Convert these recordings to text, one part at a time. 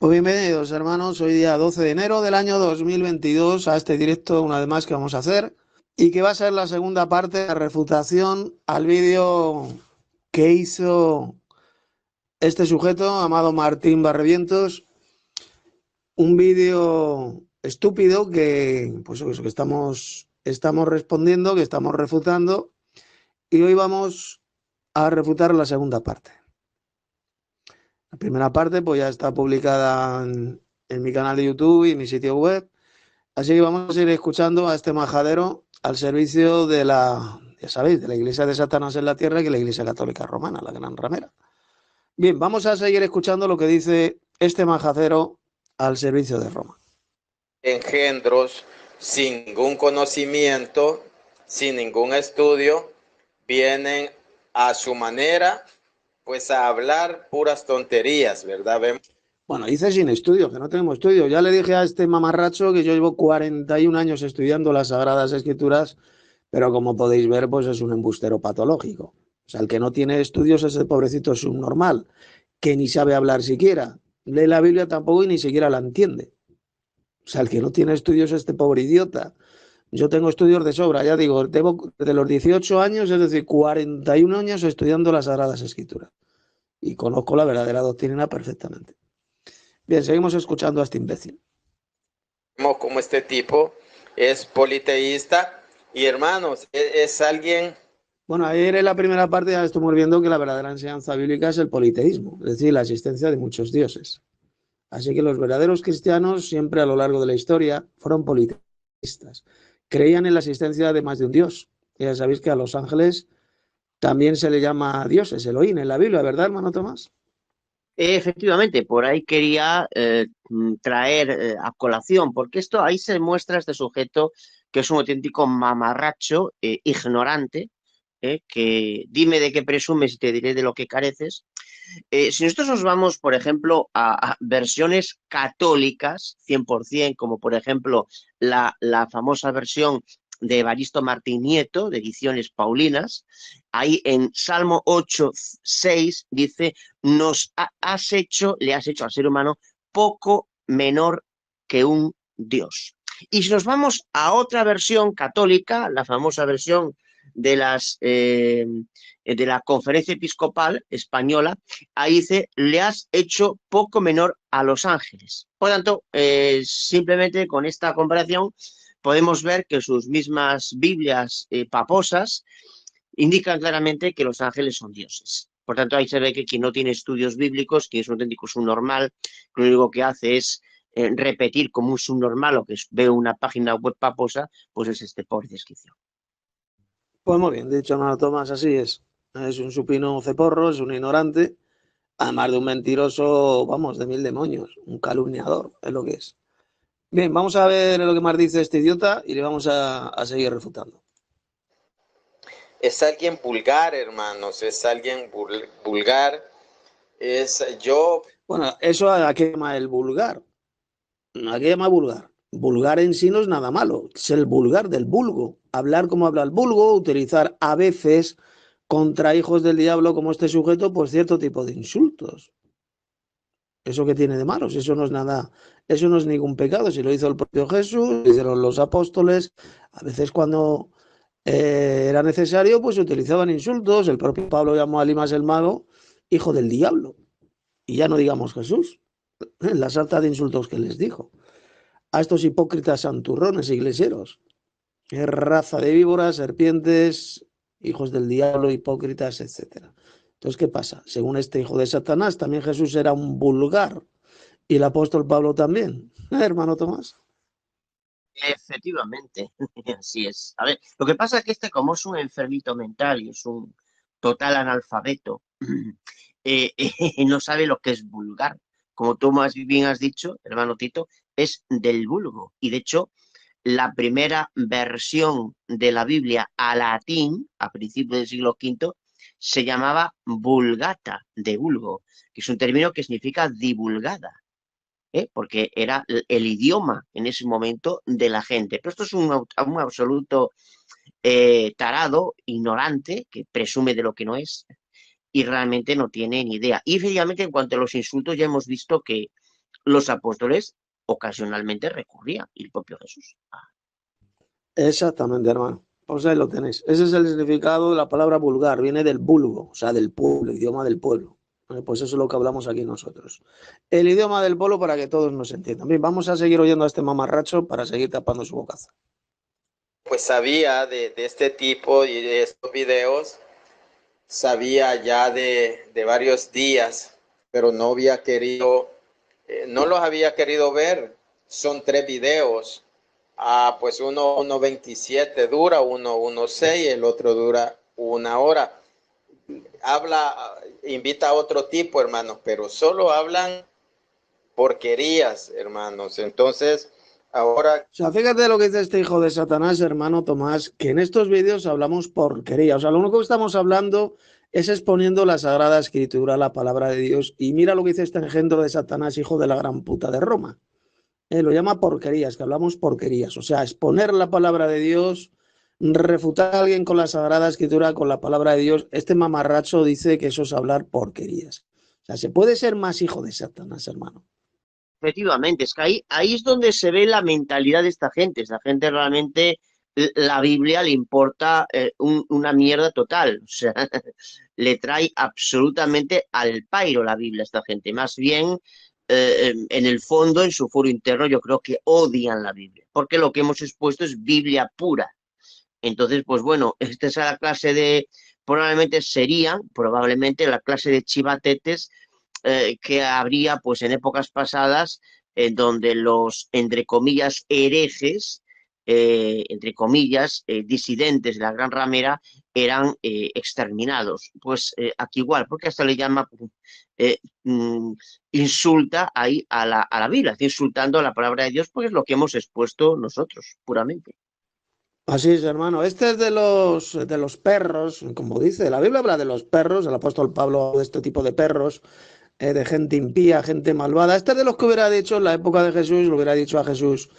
Pues bienvenidos, hermanos. Hoy día 12 de enero del año 2022 a este directo, una vez más, que vamos a hacer y que va a ser la segunda parte de la refutación al vídeo que hizo este sujeto, Amado Martín Barrevientos, un vídeo estúpido que, pues eso, que estamos respondiendo, que estamos refutando, y hoy vamos a refutar la segunda parte. La primera parte pues ya está publicada en mi canal de YouTube y en mi sitio web. Así que vamos a ir escuchando a este majadero al servicio de ya sabéis, de la Iglesia de Satanás en la tierra, que es la Iglesia Católica Romana, la gran ramera. Bien, vamos a seguir escuchando lo que dice este majadero al servicio de Roma. Engendros sin ningún conocimiento, sin ningún estudio, vienen a su manera, pues a hablar puras tonterías, ¿verdad? Bueno, dice sin estudio, que no tenemos estudio. Ya le dije a este mamarracho que yo llevo 41 años estudiando las Sagradas Escrituras, pero como podéis ver, pues es un embustero patológico. O sea, el que no tiene estudios es el pobrecito subnormal, que ni sabe hablar siquiera. Lee la Biblia tampoco y ni siquiera la entiende. O sea, el que no tiene estudios es este pobre idiota. Yo tengo estudios de sobra, ya digo, tengo desde los 18 años, es decir, 41 años estudiando las Sagradas Escrituras. Y conozco la verdadera doctrina perfectamente. Bien, seguimos escuchando a este imbécil. Vemos como este tipo es politeísta y hermanos, es alguien... Bueno, ayer en la primera parte ya estuvimos viendo que la verdadera enseñanza bíblica es el politeísmo, es decir, la existencia de muchos dioses. Así que los verdaderos cristianos siempre a lo largo de la historia fueron politeístas. Creían en la existencia de más de un dios. Ya sabéis que a los ángeles también se le llama dioses, Elohim en la Biblia, ¿verdad, hermano Tomás? Efectivamente, por ahí quería traer a colación, porque esto ahí se muestra este sujeto que es un auténtico mamarracho, ignorante, que dime de qué presumes y te diré de lo que careces. Si nosotros nos vamos, por ejemplo, a versiones católicas, 100%, como por ejemplo la famosa versión de Evaristo Martín Nieto, de Ediciones Paulinas, ahí en Salmo 8:6 dice, le has hecho al ser humano poco menor que un Dios. Y si nos vamos a otra versión católica, la famosa versión de de la Conferencia Episcopal Española, ahí dice, le has hecho poco menor a los ángeles. Por tanto, simplemente con esta comparación podemos ver que sus mismas Biblias paposas indican claramente que los ángeles son dioses. Por tanto, ahí se ve que quien no tiene estudios bíblicos, quien es un auténtico subnormal, lo único que hace es repetir como un subnormal o que ve una página web paposa, pues es este pobre desquicio. Pues muy bien, dicho, hermano Tomás, así es. Es un supino ceporro, es un ignorante, además de un mentiroso, vamos, de mil demonios, un calumniador, es lo que es. Bien, vamos a ver lo que más dice este idiota y le vamos a seguir refutando. Es alguien vulgar, hermanos, es alguien vulgar, es yo... Bueno, eso a qué llama el vulgar. ¿A qué llama vulgar? Vulgar en sí no es nada malo, es el vulgar del vulgo. Hablar como habla el vulgo, utilizar a veces contra hijos del diablo como este sujeto, pues cierto tipo de insultos. ¿Eso qué tiene de malo? Si eso no es nada, eso no es ningún pecado. Si lo hizo el propio Jesús, lo hicieron los apóstoles, a veces cuando era necesario, pues se utilizaban insultos. El propio Pablo llamó a Elimas el mago hijo del diablo. Y ya no digamos Jesús, la sarta de insultos que les dijo. A estos hipócritas santurrones iglesieros, raza de víboras, serpientes, hijos del diablo, hipócritas, etcétera. Entonces, ¿qué pasa? Según este hijo de Satanás, también Jesús era un vulgar. Y el apóstol Pablo también, hermano Tomás. Efectivamente, así es. A ver, lo que pasa es que como es un enfermito mental y es un total analfabeto, no sabe lo que es vulgar. Como tú más bien has dicho, hermano Tito, es del vulgo. Y de hecho, la primera versión de la Biblia a latín, a principios del siglo V, se llamaba vulgata, de vulgo, que es un término que significa divulgada. Porque era el idioma en ese momento de la gente. Pero esto es un absoluto tarado, ignorante, que presume de lo que no es y realmente no tiene ni idea. Y efectivamente, en cuanto a los insultos, ya hemos visto que los apóstoles ocasionalmente recurrían, y el propio Jesús. Exactamente, hermano. Pues ahí lo tenéis. Ese es el significado de la palabra vulgar. Viene del vulgo, o sea, del pueblo, el idioma del pueblo. Pues eso es lo que hablamos aquí nosotros. El idioma del pueblo para que todos nos entiendan. Bien, vamos a seguir oyendo a este mamarracho para seguir tapando su bocaza. Pues sabía de este tipo y de estos videos, sabía ya de varios días, pero no había querido, no los había querido ver. Son 3 videos. Pues uno 1:27 dura, uno 1:6, el otro dura 1 hora. Invita a otro tipo, hermanos, pero solo hablan porquerías, hermanos. Entonces, ahora... O sea, fíjate lo que dice este hijo de Satanás, hermano Tomás, que en estos vídeos hablamos porquería. O sea, lo único que estamos hablando es exponiendo la Sagrada Escritura, la palabra de Dios. Y mira lo que dice este engendro de Satanás, hijo de la gran puta de Roma. Lo llama porquerías, que hablamos porquerías. O sea, exponer la palabra de Dios, refutar a alguien con la Sagrada Escritura, con la palabra de Dios. Este mamarracho dice que eso es hablar porquerías. O sea, se puede ser más hijo de Satanás, hermano. Efectivamente, es que ahí es donde se ve la mentalidad de esta gente. Esta gente realmente, la Biblia le importa una mierda total. O sea, le trae absolutamente al pairo la Biblia a esta gente. Más bien, en el fondo, en su foro interno, yo creo que odian la Biblia. Porque lo que hemos expuesto es Biblia pura. Entonces, pues bueno, esta es la clase de, probablemente la clase de chivatetes que habría pues en épocas pasadas en donde los, entre comillas, herejes, entre comillas, disidentes de la Gran Ramera eran exterminados. Pues aquí igual, porque hasta le llama, eh, mm, insulta ahí a la Biblia, está insultando a la palabra de Dios, porque es lo que hemos expuesto nosotros, puramente. Así es, hermano. Este es de los perros, como dice. La Biblia habla de los perros, el apóstol Pablo de este tipo de perros, de gente impía, gente malvada. Este es de los que hubiera dicho en la época de Jesús, lo hubiera dicho a Jesús,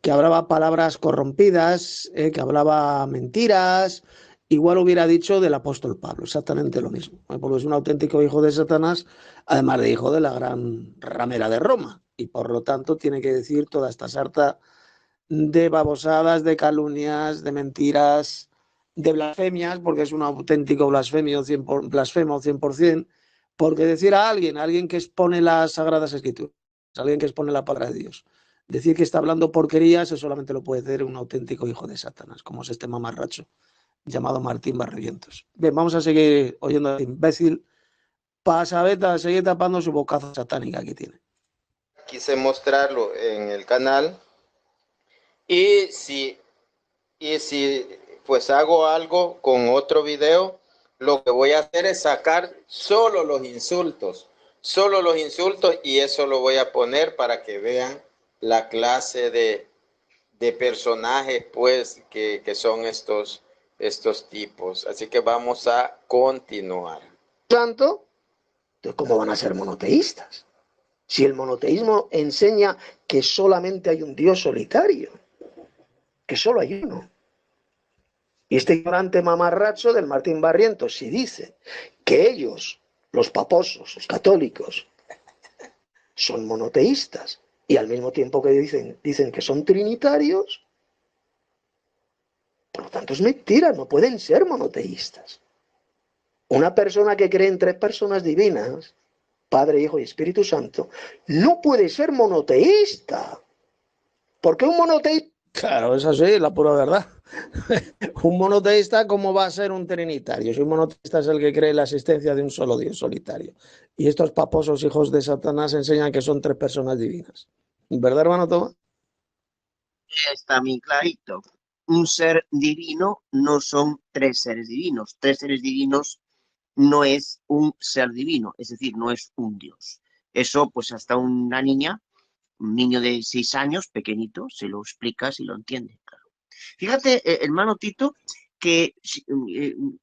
que hablaba palabras corrompidas, que hablaba mentiras. Igual hubiera dicho del apóstol Pablo, exactamente lo mismo. Porque es un auténtico hijo de Satanás, además de hijo de la gran ramera de Roma. Y por lo tanto tiene que decir toda esta sarta de babosadas, de calumnias, de mentiras, de blasfemias, porque es un auténtico blasfemo 100%, porque decir a alguien que expone las Sagradas Escrituras, alguien que expone la palabra de Dios, decir que está hablando porquerías, eso solamente lo puede hacer un auténtico hijo de Satanás, como es este mamarracho llamado Martín Barrevientos. Bien, vamos a seguir oyendo a este imbécil pasabeta, seguir tapando su bocaza satánica que tiene. Quise mostrarlo en el canal y si pues hago algo con otro video, lo que voy a hacer es sacar solo los insultos y eso lo voy a poner para que vean la clase de personajes pues que son estos tipos. Así que vamos a continuar. Santo, entonces, ¿cómo van a ser monoteístas? Si el monoteísmo enseña que solamente hay un Dios solitario, que solo hay uno. Y este ignorante mamarracho del Martín Barrientos, si dice que ellos, los paposos, los católicos, son monoteístas, y al mismo tiempo que dicen que son trinitarios, por lo tanto es mentira, no pueden ser monoteístas. Una persona que cree en 3 personas divinas, Padre, Hijo y Espíritu Santo, no puede ser monoteísta. ¿Por qué un monoteísta? Claro, es así, la pura verdad. Un monoteísta, ¿cómo va a ser un trinitario? Si un monoteísta es el que cree en la existencia de un solo Dios solitario. Y estos paposos hijos de Satanás enseñan que son 3 personas divinas. ¿Verdad, hermano Tomás? Está muy clarito. Un ser divino no son 3 seres divinos. 3 seres divinos no es un ser divino, es decir, no es un Dios. Eso, pues hasta una niña, un niño de 6 años, pequeñito, se lo explica si lo entiende. Claro. Fíjate, hermano Tito, que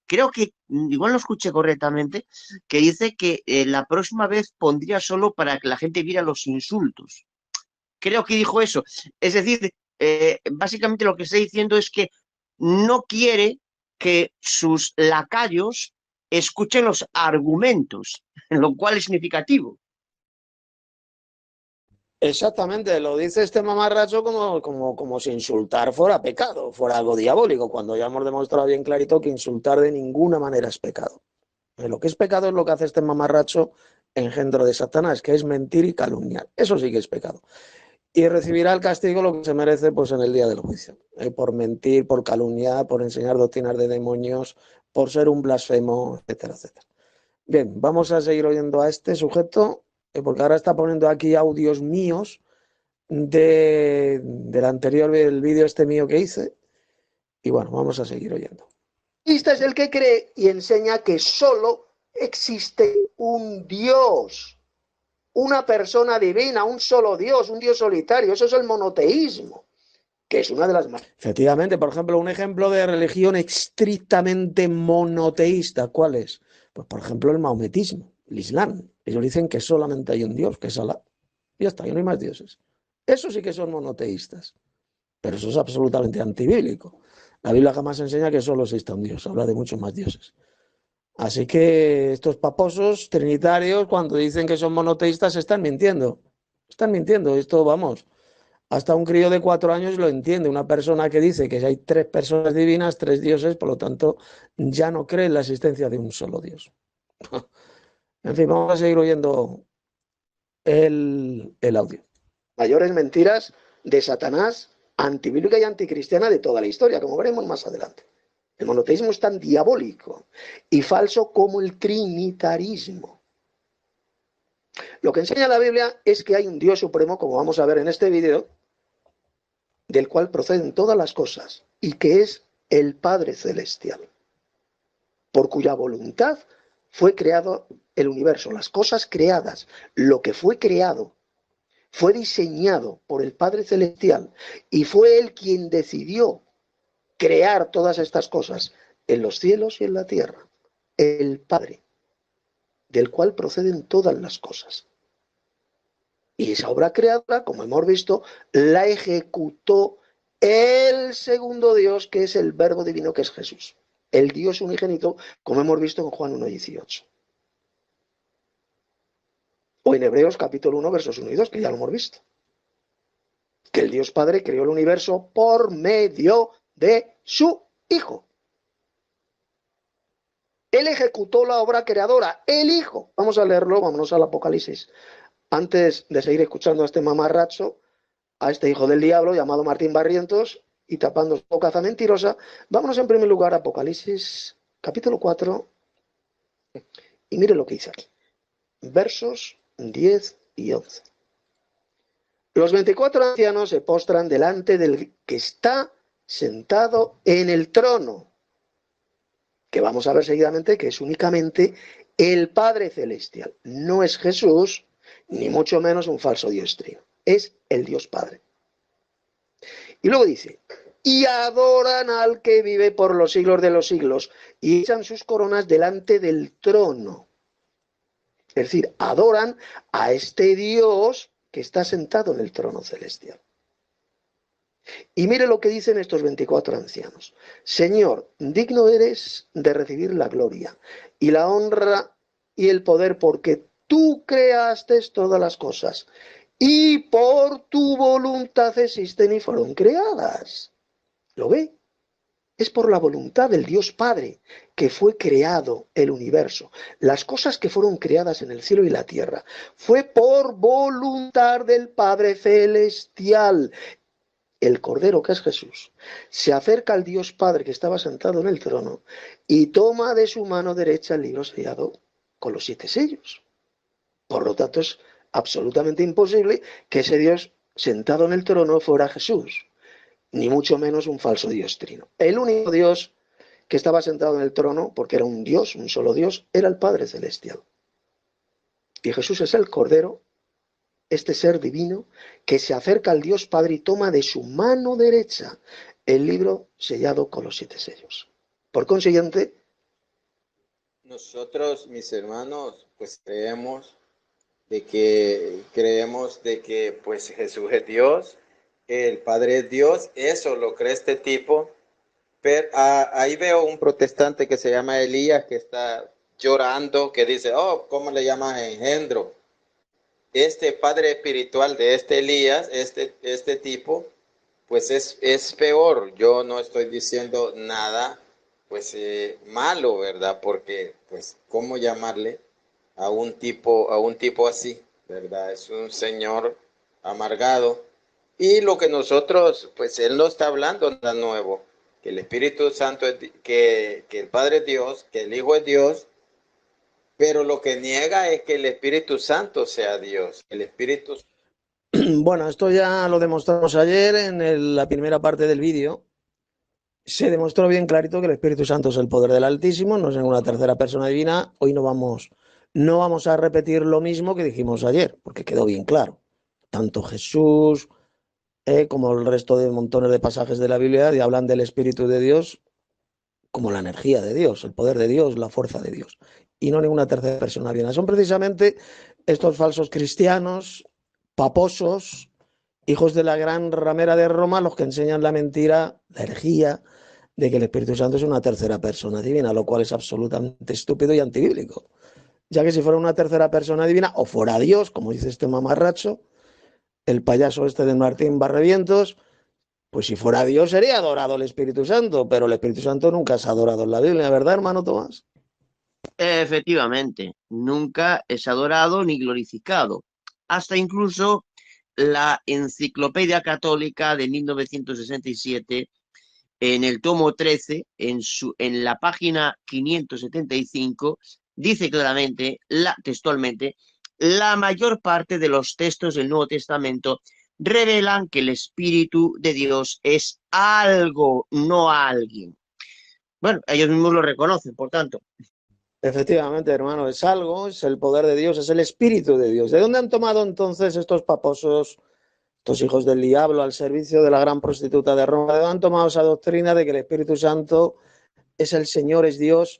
creo que, igual lo escuché correctamente, que dice que la próxima vez pondría solo para que la gente viera los insultos. Creo que dijo eso. Es decir, básicamente lo que está diciendo es que no quiere que sus lacayos escuchen los argumentos, lo cual es significativo. Exactamente, lo dice este mamarracho como si insultar fuera pecado, fuera algo diabólico, cuando ya hemos demostrado bien clarito que insultar de ninguna manera es pecado. Lo que es pecado es lo que hace este mamarracho engendro de Satanás, que es mentir y calumniar. Eso sí que es pecado. Y recibirá el castigo lo que se merece pues en el día del juicio, por mentir, por calumniar, por enseñar doctrinas de demonios, por ser un blasfemo, etcétera, etcétera. Bien, vamos a seguir oyendo a este sujeto, porque ahora está poniendo aquí audios míos del anterior, el vídeo este mío que hice, y bueno, vamos a seguir oyendo. Este es el que cree y enseña que solo existe un Dios, una persona divina, un solo Dios, un Dios solitario. Eso es el monoteísmo, que es una de las más... Efectivamente, por ejemplo, un ejemplo de religión estrictamente monoteísta, ¿cuál es? Pues, por ejemplo, el maometismo, el Islam. Ellos dicen que solamente hay un Dios, que es Alá. Y ya está, y no hay más dioses. Eso sí que son monoteístas. Pero eso es absolutamente antibíblico. La Biblia jamás enseña que solo exista un Dios, habla de muchos más dioses. Así que estos paposos trinitarios, cuando dicen que son monoteístas, están mintiendo. Están mintiendo. Esto, vamos, hasta un crío de 4 años lo entiende. Una persona que dice que hay 3 personas divinas, 3 dioses, por lo tanto, ya no cree en la existencia de un solo Dios. En fin, vamos a seguir oyendo el audio. Mayores mentiras de Satanás, antibíblica y anticristiana de toda la historia, como veremos más adelante. El monoteísmo es tan diabólico y falso como el trinitarismo. Lo que enseña la Biblia es que hay un Dios supremo, como vamos a ver en este vídeo, del cual proceden todas las cosas, y que es el Padre Celestial, por cuya voluntad fue creado el universo, las cosas creadas, lo que fue creado, fue diseñado por el Padre Celestial, y fue Él quien decidió crear todas estas cosas en los cielos y en la tierra. El Padre, del cual proceden todas las cosas. Y esa obra creadora, como hemos visto, la ejecutó el segundo Dios, que es el Verbo divino, que es Jesús. El Dios unigénito, como hemos visto en Juan 1:18. O en Hebreos capítulo 1, versos 1 y 2, que ya lo hemos visto. Que el Dios Padre creó el universo por medio de su Hijo. Él ejecutó la obra creadora, el Hijo. Vamos a leerlo, vámonos al Apocalipsis. Antes de seguir escuchando a este mamarracho, a este hijo del diablo llamado Martín Barrientos y tapando su boca mentirosa, vámonos en primer lugar a Apocalipsis capítulo 4 y mire lo que dice aquí. Versos 10 y 11. Los 24 ancianos se postran delante del que está sentado en el trono, que vamos a ver seguidamente que es únicamente el Padre Celestial. No es Jesús, ni mucho menos un falso Dios trino. Es el Dios Padre. Y luego dice, y adoran al que vive por los siglos de los siglos, y echan sus coronas delante del trono. Es decir, adoran a este Dios que está sentado en el trono celestial. Y mire lo que dicen estos 24 ancianos. Señor, digno eres de recibir la gloria y la honra y el poder, porque tú creaste todas las cosas y por tu voluntad existen y fueron creadas. ¿Lo ve? Es por la voluntad del Dios Padre que fue creado el universo. Las cosas que fueron creadas en el cielo y la tierra fue por voluntad del Padre Celestial. El Cordero, que es Jesús, se acerca al Dios Padre que estaba sentado en el trono y toma de su mano derecha el libro sellado con los 7 sellos. Por lo tanto, es absolutamente imposible que ese Dios sentado en el trono fuera Jesús, ni mucho menos un falso Dios trino. El único Dios que estaba sentado en el trono, porque era un Dios, un solo Dios, era el Padre Celestial. Y Jesús es el Cordero, este ser divino, que se acerca al Dios Padre y toma de su mano derecha el libro sellado con los 7 sellos. Por consiguiente, nosotros, mis hermanos, pues creemos de que pues Jesús es Dios, el Padre es Dios, eso lo cree este tipo. Pero ahí veo un protestante que se llama Elías que está llorando, que dice, oh, ¿cómo le llaman engendro? este padre espiritual de este Elías, este tipo, pues es peor. Yo no estoy diciendo nada, pues malo, ¿verdad? Porque, pues, ¿cómo llamarle a un tipo así, ¿verdad? Es un señor amargado. Y lo que nosotros, pues, él no está hablando nada nuevo, que el Espíritu Santo, que el Padre es Dios, que el Hijo es Dios, pero lo que niega es que el Espíritu Santo sea Dios. El Espíritu Bueno, esto ya lo demostramos ayer en la primera parte del vídeo. Se demostró bien clarito que el Espíritu Santo es el poder del Altísimo, no es ninguna tercera persona divina. Hoy no vamos a repetir lo mismo que dijimos ayer, porque quedó bien claro. Tanto Jesús como el resto de montones de pasajes de la Biblia y hablan del Espíritu de Dios como la energía de Dios, el poder de Dios, la fuerza de Dios, y no ninguna tercera persona divina. Son precisamente estos falsos cristianos, paposos, hijos de la gran ramera de Roma, los que enseñan la mentira, la herejía, de que el Espíritu Santo es una tercera persona divina, lo cual es absolutamente estúpido y antibíblico. Ya que si fuera una tercera persona divina, o fuera Dios, como dice este mamarracho, el payaso este de Martín Barrevientos, pues si fuera Dios sería adorado el Espíritu Santo, pero el Espíritu Santo nunca se ha adorado en la Biblia, ¿verdad, hermano Tomás? Efectivamente, nunca es adorado ni glorificado. Hasta incluso la Enciclopedia Católica de 1967, en el tomo 13, en la página 575, dice claramente, textualmente, la mayor parte de los textos del Nuevo Testamento revelan que el Espíritu de Dios es algo, no alguien. Bueno, ellos mismos lo reconocen, por tanto. Efectivamente, hermano, es algo, es el poder de Dios, es el Espíritu de Dios. ¿De dónde han tomado entonces estos paposos, estos hijos del diablo al servicio de la gran prostituta de Roma? ¿De dónde han tomado esa doctrina de que el Espíritu Santo es el Señor, es Dios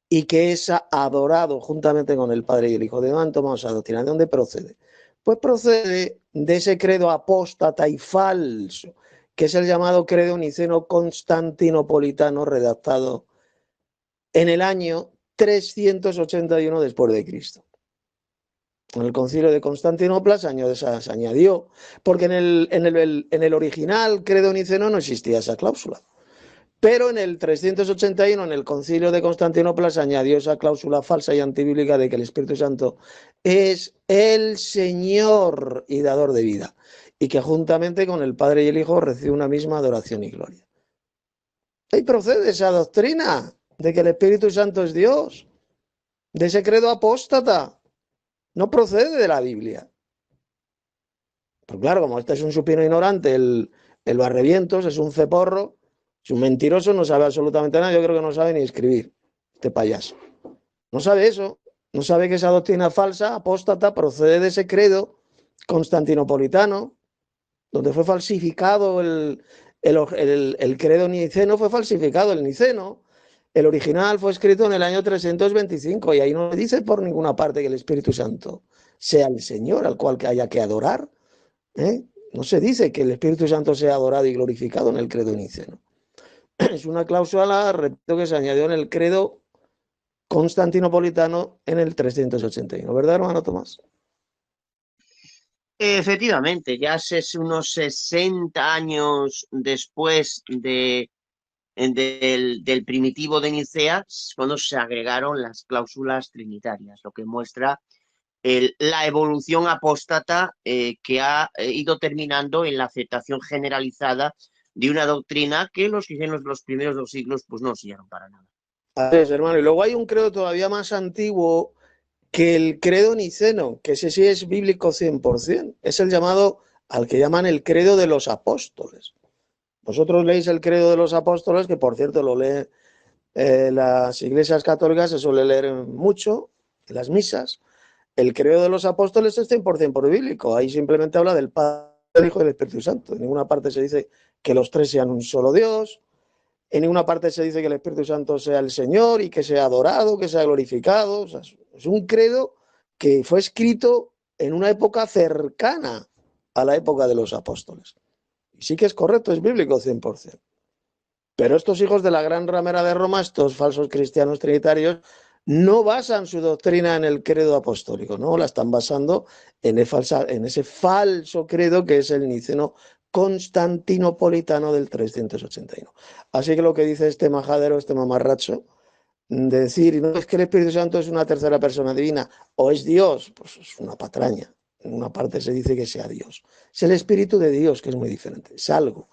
y que es adorado juntamente con el Padre y el Hijo? ¿De dónde han tomado esa doctrina? ¿De dónde procede? Pues procede de ese credo apóstata y falso, que es el llamado credo niceno-constantinopolitano, redactado en el año 381 después de Cristo. En el concilio de Constantinopla se añadió, porque en el original credo niceno no existía esa cláusula. Pero en el 381, en el concilio de Constantinopla, se añadió esa cláusula falsa y antibíblica de que el Espíritu Santo es el Señor y dador de vida, y que juntamente con el Padre y el Hijo recibe una misma adoración y gloria. Ahí procede esa doctrina de que el Espíritu Santo es Dios, de ese credo apóstata. No procede de la Biblia. Pero claro, como este es un supino ignorante, el barrevientos, es un ceporro, es un mentiroso, no sabe absolutamente nada. Yo creo que no sabe ni escribir, este payaso. No sabe eso, no sabe que esa doctrina falsa, apóstata, procede de ese credo constantinopolitano, donde fue falsificado el credo niceno, fue falsificado el niceno. El original fue escrito en el año 325 y ahí no dice por ninguna parte que el Espíritu Santo sea el Señor al cual haya que adorar. No se dice que el Espíritu Santo sea adorado y glorificado en el credo niceno. Es una cláusula, repito, que se añadió en el credo constantinopolitano en el 381. ¿Verdad, hermano Tomás? Efectivamente, ya es unos 60 años después del primitivo de Nicea, cuando se agregaron las cláusulas trinitarias, lo que muestra la evolución apóstata que ha ido terminando en la aceptación generalizada de una doctrina que los cristianos de los primeros 2 siglos pues no siguieron para nada. Así es, hermano. Y luego hay un credo todavía más antiguo que el credo niceno, que ese sí es bíblico 100%. Es el llamado, al que llaman el credo de los apóstoles. Vosotros leéis el credo de los apóstoles, que por cierto lo leen las iglesias católicas, se suele leer mucho en las misas. El credo de los apóstoles es 100% bíblico. Ahí simplemente habla del Padre, del Hijo y del Espíritu Santo. En ninguna parte se dice que los tres sean un solo Dios. En ninguna parte se dice que el Espíritu Santo sea el Señor y que sea adorado, que sea glorificado. O sea, es un credo que fue escrito en una época cercana a la época de los apóstoles. Y sí que es correcto, es bíblico 100%. Pero estos hijos de la gran ramera de Roma, estos falsos cristianos trinitarios, no basan su doctrina en el credo apostólico, no, la están basando en ese falso credo que es el niceno constantinopolitano del 381. Así que lo que dice este majadero, este mamarracho, de decir, no es que el Espíritu Santo es una tercera persona divina o es Dios, pues es una patraña. En una parte se dice que sea Dios. Es el Espíritu de Dios, que es muy diferente. Es algo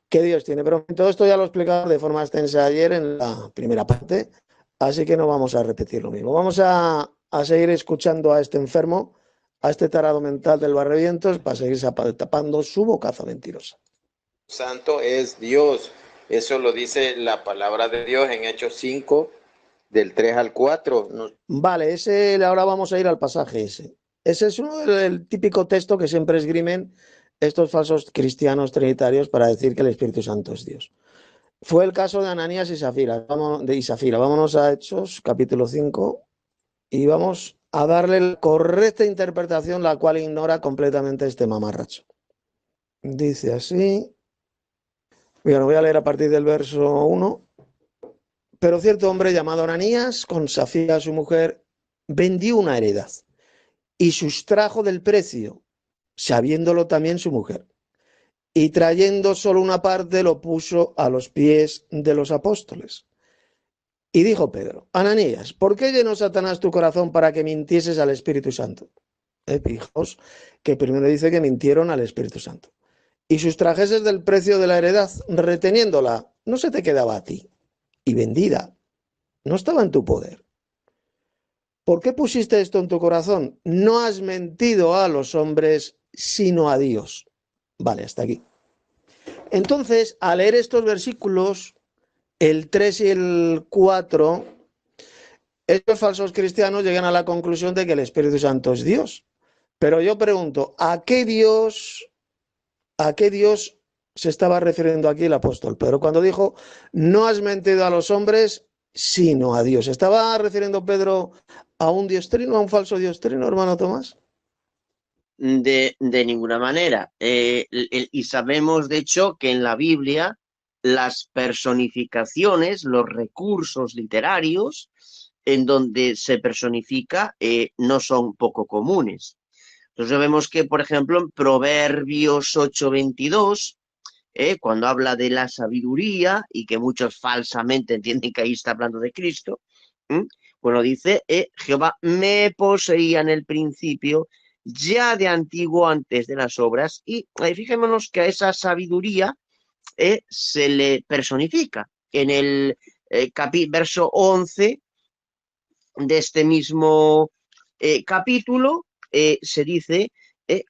que Dios tiene. Pero todo esto ya lo he explicado de forma extensa ayer en la primera parte, así que no vamos a repetir lo mismo. Vamos a seguir escuchando a este enfermo, a este tarado mental del barrevientos, para seguir tapando su bocaza mentirosa. Santo es Dios. Eso lo dice la palabra de Dios en Hechos 5, del 3 al 4. Vale, ahora vamos a ir al pasaje ese. Ese es uno del típico texto que siempre esgrimen estos falsos cristianos trinitarios para decir que el Espíritu Santo es Dios. Fue el caso de Ananías y Safira. Vámonos a Hechos, capítulo 5, y vamos a darle la correcta interpretación, la cual ignora completamente este mamarracho. Dice así. Bueno, voy a leer a partir del verso 1. Pero cierto hombre llamado Ananías, con Safira su mujer, vendió una heredad y sustrajo del precio, sabiéndolo también su mujer. Y trayendo solo una parte, lo puso a los pies de los apóstoles. Y dijo Pedro: Ananías, ¿por qué llenó Satanás tu corazón para que mintieses al Espíritu Santo? Fijaos que primero dice que mintieron al Espíritu Santo. Y sustrajeses del precio de la heredad, reteniéndola, no se te quedaba a ti. Y vendida, no estaba en tu poder. ¿Por qué pusiste esto en tu corazón? No has mentido a los hombres, sino a Dios. Vale, hasta aquí. Entonces, al leer estos versículos, el 3 y el 4, estos falsos cristianos llegan a la conclusión de que el Espíritu Santo es Dios. Pero yo pregunto, ¿a qué Dios se estaba refiriendo aquí el apóstol Pedro cuando dijo, no has mentido a los hombres, sino a Dios? ¿Estaba refiriendo Pedro a un diostrino, a un falso diostrino, hermano Tomás? De ninguna manera. Y sabemos, de hecho, que en la Biblia las personificaciones, los recursos literarios en donde se personifica no son poco comunes. Entonces vemos que, por ejemplo, en Proverbios 8:22, cuando habla de la sabiduría y que muchos falsamente entienden que ahí está hablando de Cristo, bueno, dice, Jehová me poseía en el principio, ya de antiguo antes de las obras, y fijémonos que a esa sabiduría se le personifica. En el verso 11 de este mismo capítulo se dice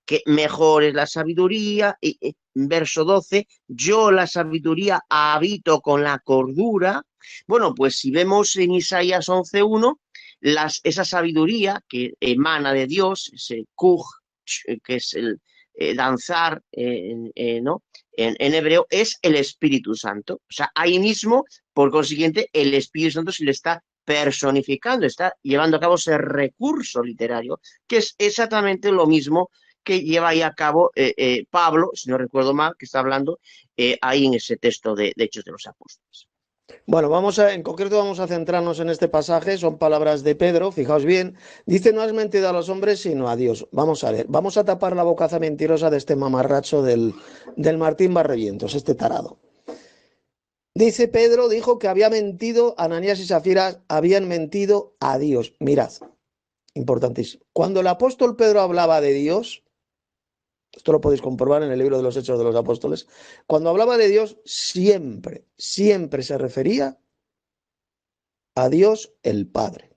que mejor es la sabiduría, y verso 12, yo la sabiduría habito con la cordura. Bueno, pues si vemos en Isaías 11:1, esa sabiduría que emana de Dios, ese kuj, que es el danzar, ¿no? En hebreo, es el Espíritu Santo. O sea, ahí mismo, por consiguiente, el Espíritu Santo se le está personificando, está llevando a cabo ese recurso literario, que es exactamente lo mismo que lleva ahí a cabo Pablo, si no recuerdo mal, que está hablando ahí en ese texto de Hechos de los Apóstoles. Bueno, en concreto vamos a centrarnos en este pasaje, son palabras de Pedro, fijaos bien, dice, no has mentido a los hombres, sino a Dios. Vamos a ver, vamos a tapar la bocaza mentirosa de este mamarracho del Martín Barrevientos, este tarado. Dice Pedro, dijo que había mentido, Ananías y Safira habían mentido a Dios. Mirad, importantísimo. Cuando el apóstol Pedro hablaba de Dios, esto lo podéis comprobar en el libro de los Hechos de los Apóstoles, cuando hablaba de Dios, siempre se refería a Dios el Padre.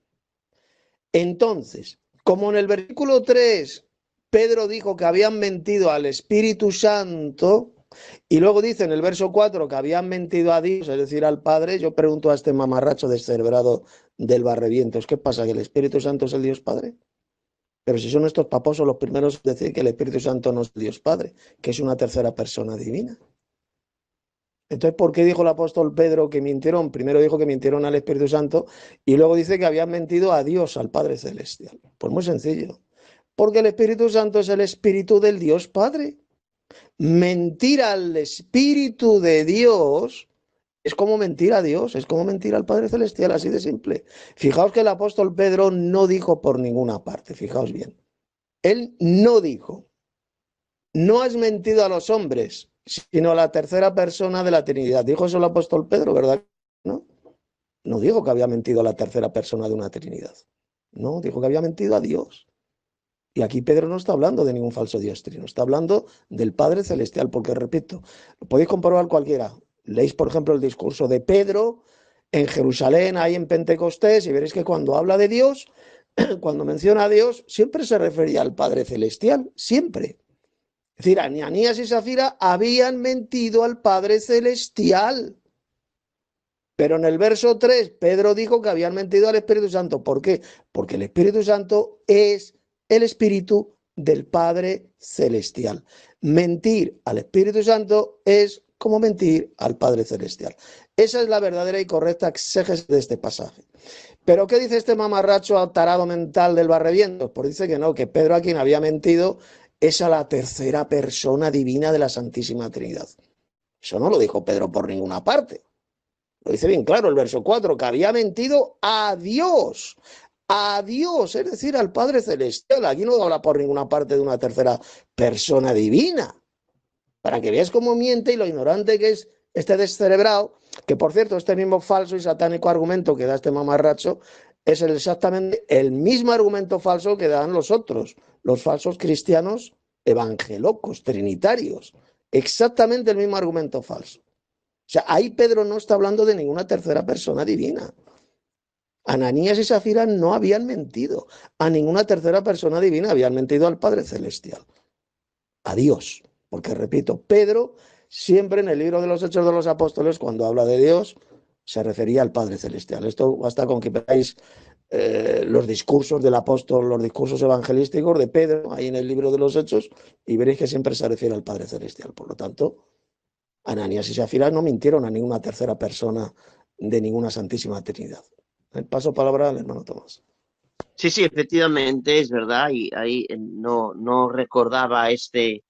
Entonces, como en el versículo 3, Pedro dijo que habían mentido al Espíritu Santo, y luego dice en el verso 4 que habían mentido a Dios, es decir, al Padre, yo pregunto a este mamarracho descerebrado del Barrevientos, ¿qué pasa? ¿Que el Espíritu Santo es el Dios Padre? Pero si son estos paposos los primeros en decir que el Espíritu Santo no es Dios Padre, que es una tercera persona divina. Entonces, ¿por qué dijo el apóstol Pedro que mintieron? Primero dijo que mintieron al Espíritu Santo y luego dice que habían mentido a Dios, al Padre Celestial. Pues muy sencillo. Porque el Espíritu Santo es el Espíritu del Dios Padre. Mentir al Espíritu de Dios Es como mentir a Dios, es como mentir al Padre Celestial, así de simple. Fijaos que el apóstol Pedro no dijo por ninguna parte, fijaos bien. Él no dijo, no has mentido a los hombres, sino a la tercera persona de la Trinidad. Dijo eso el apóstol Pedro, ¿verdad? No, no dijo que había mentido a la tercera persona de una Trinidad. No, dijo que había mentido a Dios. Y aquí Pedro no está hablando de ningún falso diostrino, está hablando del Padre Celestial, porque repito, lo podéis comprobar cualquiera. Leéis, por ejemplo, el discurso de Pedro en Jerusalén, ahí en Pentecostés, y veréis que cuando habla de Dios, cuando menciona a Dios, siempre se refería al Padre Celestial, siempre. Es decir, Ananías y Zafira habían mentido al Padre Celestial. Pero en el verso 3, Pedro dijo que habían mentido al Espíritu Santo. ¿Por qué? Porque el Espíritu Santo es el Espíritu del Padre Celestial. Mentir al Espíritu Santo es como mentir al Padre Celestial. Esa es la verdadera y correcta exégesis de este pasaje. ¿Pero qué dice este mamarracho tarado mental del Barrevientos? Pues dice que no, que Pedro a quien había mentido es a la tercera persona divina de la Santísima Trinidad. Eso no lo dijo Pedro por ninguna parte. Lo dice bien claro el verso 4, que había mentido a Dios, es decir, al Padre Celestial. Aquí no habla por ninguna parte de una tercera persona divina. Para que veas cómo miente y lo ignorante que es este descerebrado, que por cierto, este mismo falso y satánico argumento que da este mamarracho es exactamente el mismo argumento falso que dan los otros, los falsos cristianos evangelocos, trinitarios. Exactamente el mismo argumento falso. O sea, ahí Pedro no está hablando de ninguna tercera persona divina. Ananías y Zafira no habían mentido a ninguna tercera persona divina, habían mentido al Padre Celestial, a Dios. Porque, repito, Pedro siempre en el libro de los Hechos de los Apóstoles, cuando habla de Dios, se refería al Padre Celestial. Esto basta con que veáis los discursos del apóstol, los discursos evangelísticos de Pedro, ahí en el libro de los Hechos, y veréis que siempre se refiere al Padre Celestial. Por lo tanto, Ananías y Zafira no mintieron a ninguna tercera persona de ninguna Santísima Trinidad. Paso palabra al hermano Tomás. Sí, sí, efectivamente, es verdad, y ahí no recordaba este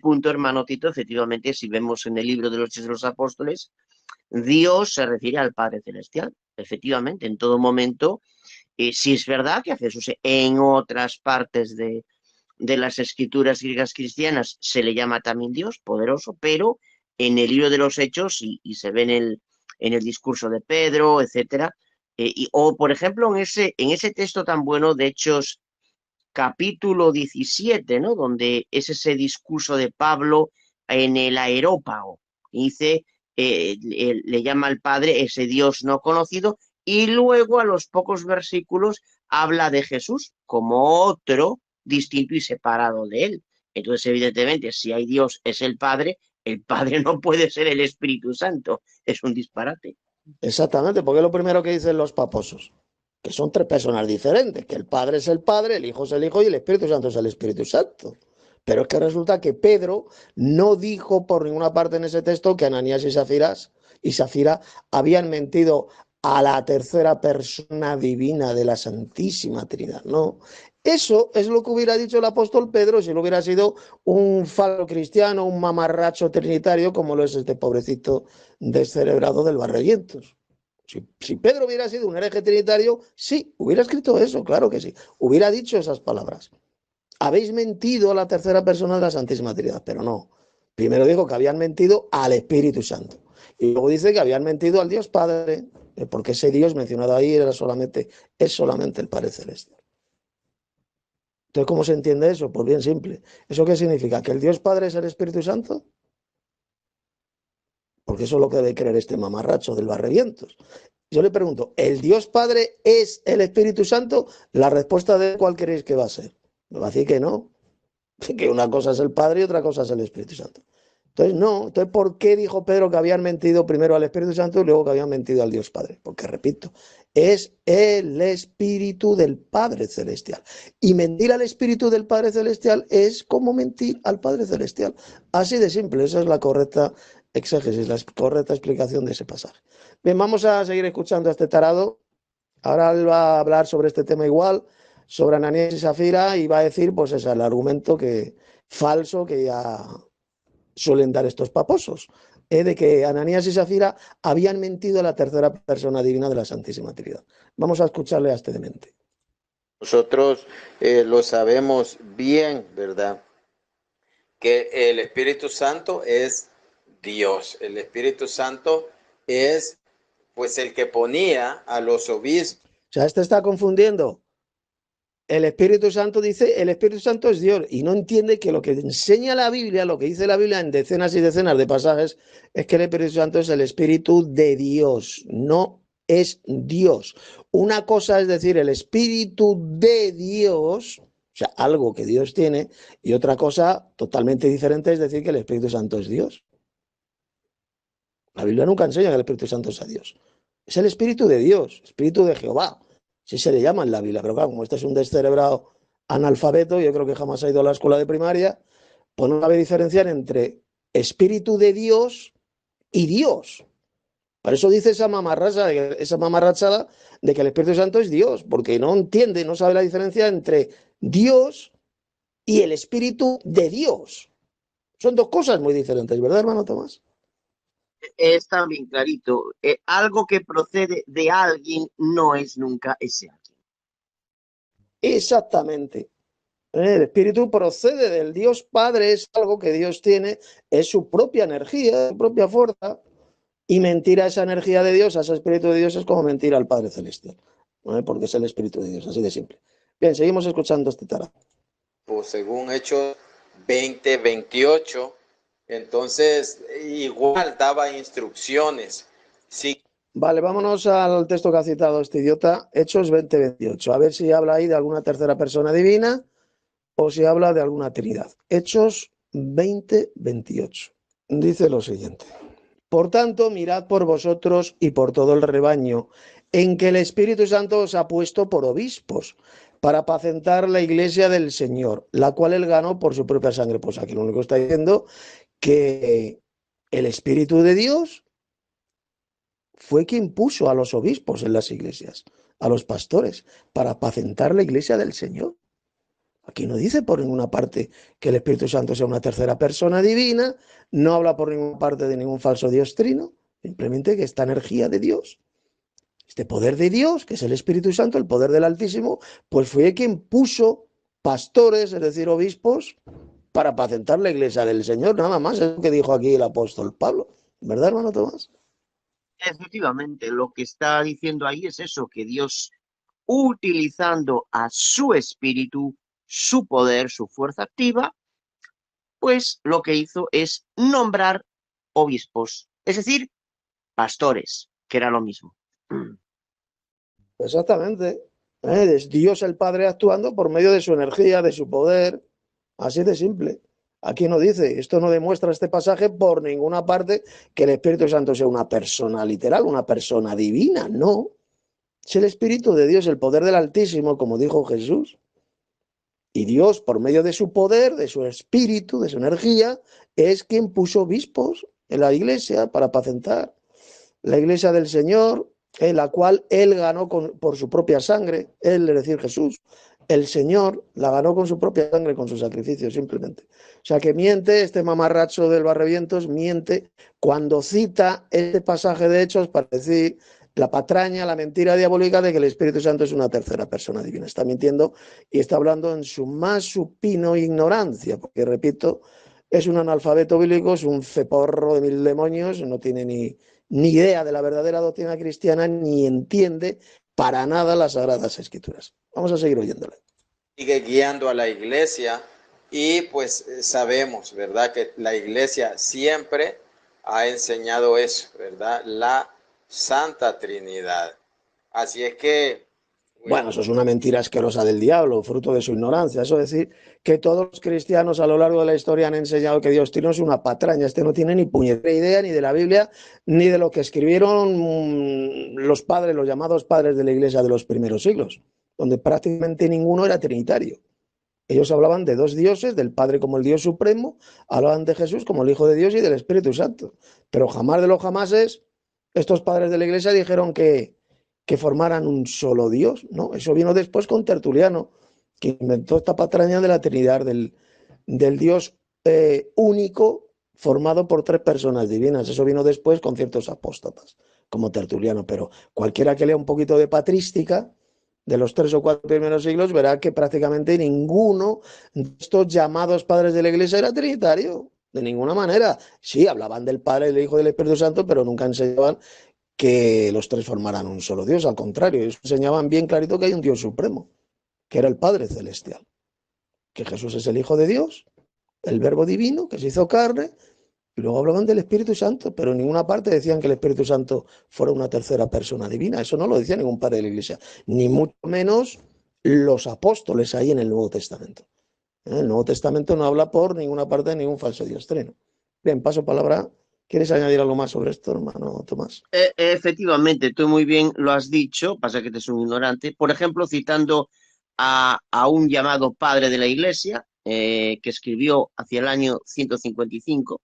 punto, hermano Tito. Efectivamente, si vemos en el libro de los Hechos de los Apóstoles, Dios se refiere al Padre Celestial, efectivamente, en todo momento. Sí es verdad que a Jesús en otras partes de las escrituras griegas cristianas se le llama también Dios, poderoso, pero en el libro de los Hechos, y se ve en el discurso de Pedro, etcétera, o por ejemplo en ese texto tan bueno de Hechos capítulo 17, ¿no? Donde es ese discurso de Pablo en el Areópago. Dice, le llama al Padre ese Dios no conocido, y luego a los pocos versículos habla de Jesús como otro distinto y separado de él. Entonces, evidentemente, si hay Dios es el Padre no puede ser el Espíritu Santo. Es un disparate. Exactamente, porque es lo primero que dicen los paposos, que son tres personas diferentes, que el Padre es el Padre, el Hijo es el Hijo y el Espíritu Santo es el Espíritu Santo. Pero es que resulta que Pedro no dijo por ninguna parte en ese texto que Ananías y Zafira habían mentido a la tercera persona divina de la Santísima Trinidad. No, eso es lo que hubiera dicho el apóstol Pedro si no hubiera sido un falso cristiano, un mamarracho trinitario como lo es este pobrecito descerebrado del Barrevientos. Si Pedro hubiera sido un hereje trinitario, sí, hubiera escrito eso, claro que sí, hubiera dicho esas palabras. Habéis mentido a la tercera persona de la Santísima Trinidad, pero no. Primero dijo que habían mentido al Espíritu Santo. Y luego dice que habían mentido al Dios Padre, porque ese Dios mencionado ahí es solamente el Padre Celestial. Entonces, ¿cómo se entiende eso? Pues bien simple. ¿Eso qué significa? ¿Que el Dios Padre es el Espíritu Santo? Porque eso es lo que debe creer este mamarracho del Barrevientos. Yo le pregunto, ¿el Dios Padre es el Espíritu Santo? La respuesta de ¿cuál creéis que va a ser? Me va a decir que no, que una cosa es el Padre y otra cosa es el Espíritu Santo. Entonces, no. Entonces, ¿por qué dijo Pedro que habían mentido primero al Espíritu Santo y luego que habían mentido al Dios Padre? Porque, repito, es el Espíritu del Padre Celestial. Y mentir al Espíritu del Padre Celestial es como mentir al Padre Celestial. Así de simple, esa es la correcta exégesis, la correcta explicación de ese pasaje. Bien, vamos a seguir escuchando a este tarado. Ahora él va a hablar sobre este tema igual, sobre Ananías y Zafira, y va a decir, pues es el argumento falso que ya suelen dar estos paposos, de que Ananías y Safira habían mentido a la tercera persona divina de la Santísima Trinidad. Vamos a escucharle a este demente. Nosotros lo sabemos bien, ¿verdad? Que el Espíritu Santo es Dios. El Espíritu Santo es pues el que ponía a los obispos. O sea, este está confundiendo. El Espíritu Santo dice, el Espíritu Santo es Dios, y no entiende que lo que enseña la Biblia, lo que dice la Biblia en decenas y decenas de pasajes, es que el Espíritu Santo es el Espíritu de Dios, no es Dios. Una cosa es decir el Espíritu de Dios, o sea, algo que Dios tiene, y otra cosa totalmente diferente es decir que el Espíritu Santo es Dios. La Biblia nunca enseña que el Espíritu Santo sea Dios. Es el Espíritu de Dios, Espíritu de Jehová. Sí se le llama en la Biblia, pero claro, como este es un descerebrado analfabeto, yo creo que jamás ha ido a la escuela de primaria, pues no sabe diferenciar entre Espíritu de Dios y Dios. Por eso dice esa mamarrachada de que el Espíritu Santo es Dios, porque no entiende, no sabe la diferencia entre Dios y el Espíritu de Dios. Son dos cosas muy diferentes, ¿verdad, hermano Tomás? Está bien clarito. Algo que procede de alguien no es nunca ese alguien. Exactamente. El Espíritu procede del Dios Padre, es algo que Dios tiene, es su propia energía, su propia fuerza, y mentir a esa energía de Dios, a ese Espíritu de Dios, es como mentir al Padre Celestial, ¿no? Porque es el Espíritu de Dios, así de simple. Bien, seguimos escuchando este tará. Pues según Hechos 20:28, entonces igual daba instrucciones. Sí. Vale, vámonos al texto que ha citado este idiota, Hechos 20:28. A ver si habla ahí de alguna tercera persona divina o si habla de alguna Trinidad. Hechos 20:28. Dice lo siguiente. Por tanto, mirad por vosotros y por todo el rebaño, en que el Espíritu Santo os ha puesto por obispos, para apacentar la iglesia del Señor, la cual él ganó por su propia sangre. Pues aquí lo único que está diciendo que el Espíritu de Dios fue quien puso a los obispos en las iglesias, a los pastores, para apacentar la iglesia del Señor. Aquí no dice por ninguna parte que el Espíritu Santo sea una tercera persona divina, no habla por ninguna parte de ningún falso Dios trino, simplemente que esta energía de Dios, este poder de Dios, que es el Espíritu Santo, el poder del Altísimo, pues fue quien puso pastores, es decir, obispos, para apacentar la iglesia del Señor, nada más, es lo que dijo aquí el apóstol Pablo. ¿Verdad, hermano Tomás? Efectivamente, lo que está diciendo ahí es eso, que Dios, utilizando a su espíritu, su poder, su fuerza activa, pues lo que hizo es nombrar obispos, es decir, pastores, que era lo mismo. Exactamente. Es Dios el Padre actuando por medio de su energía, de su poder, así de simple. Aquí no dice, esto no demuestra este pasaje por ninguna parte que el Espíritu Santo sea una persona literal, una persona divina, no. Es el Espíritu de Dios, el poder del Altísimo, como dijo Jesús. Y Dios, por medio de su poder, de su espíritu, de su energía, es quien puso obispos en la iglesia para apacentar la iglesia del Señor, en la cual él ganó por su propia sangre, él, es decir, Jesús, el Señor la ganó con su propia sangre, con su sacrificio, simplemente. O sea que miente, este mamarracho del Barrevientos miente cuando cita este pasaje de Hechos para decir la patraña, la mentira diabólica de que el Espíritu Santo es una tercera persona divina. Está mintiendo y está hablando en su más supino ignorancia, porque, repito, es un analfabeto bíblico, es un ceporro de mil demonios, no tiene ni idea de la verdadera doctrina cristiana, ni entiende para nada las Sagradas Escrituras. Vamos a seguir oyéndole. Sigue guiando a la iglesia y pues sabemos, ¿verdad? Que la iglesia siempre ha enseñado eso, ¿verdad? La Santa Trinidad. Así es que... Bueno, eso es una mentira asquerosa del diablo, fruto de su ignorancia. Eso es decir, que todos los cristianos a lo largo de la historia han enseñado que Dios Trino es una patraña. Este no tiene ni puñetera idea ni de la Biblia, ni de lo que escribieron los padres, los llamados padres de la iglesia de los primeros siglos, donde prácticamente ninguno era trinitario. Ellos hablaban de dos dioses, del Padre como el Dios supremo, hablaban de Jesús como el Hijo de Dios y del Espíritu Santo. Pero jamás de los jamases, estos padres de la iglesia dijeron que formaran un solo Dios, ¿no? Eso vino después con Tertuliano, que inventó esta patraña de la Trinidad, del Dios único, formado por tres personas divinas. Eso vino después con ciertos apóstatas, como Tertuliano, pero cualquiera que lea un poquito de patrística de los 3 o 4 primeros siglos verá que prácticamente ninguno de estos llamados padres de la Iglesia era trinitario, de ninguna manera. Sí, hablaban del Padre, del Hijo y del Espíritu Santo, pero nunca enseñaban que los tres formaran un solo Dios. Al contrario, ellos enseñaban bien clarito que hay un Dios supremo, que era el Padre Celestial, que Jesús es el Hijo de Dios, el Verbo Divino, que se hizo carne, y luego hablaban del Espíritu Santo, pero en ninguna parte decían que el Espíritu Santo fuera una tercera persona divina. Eso no lo decía ningún padre de la Iglesia, ni mucho menos los apóstoles ahí en el Nuevo Testamento. El Nuevo Testamento no habla por ninguna parte de ningún falso diostrino. Bien, paso palabra. ¿Quieres añadir algo más sobre esto, hermano Tomás? Efectivamente, tú muy bien lo has dicho, pasa que te soy un ignorante. Por ejemplo, citando a un llamado padre de la Iglesia, que escribió hacia el año 155,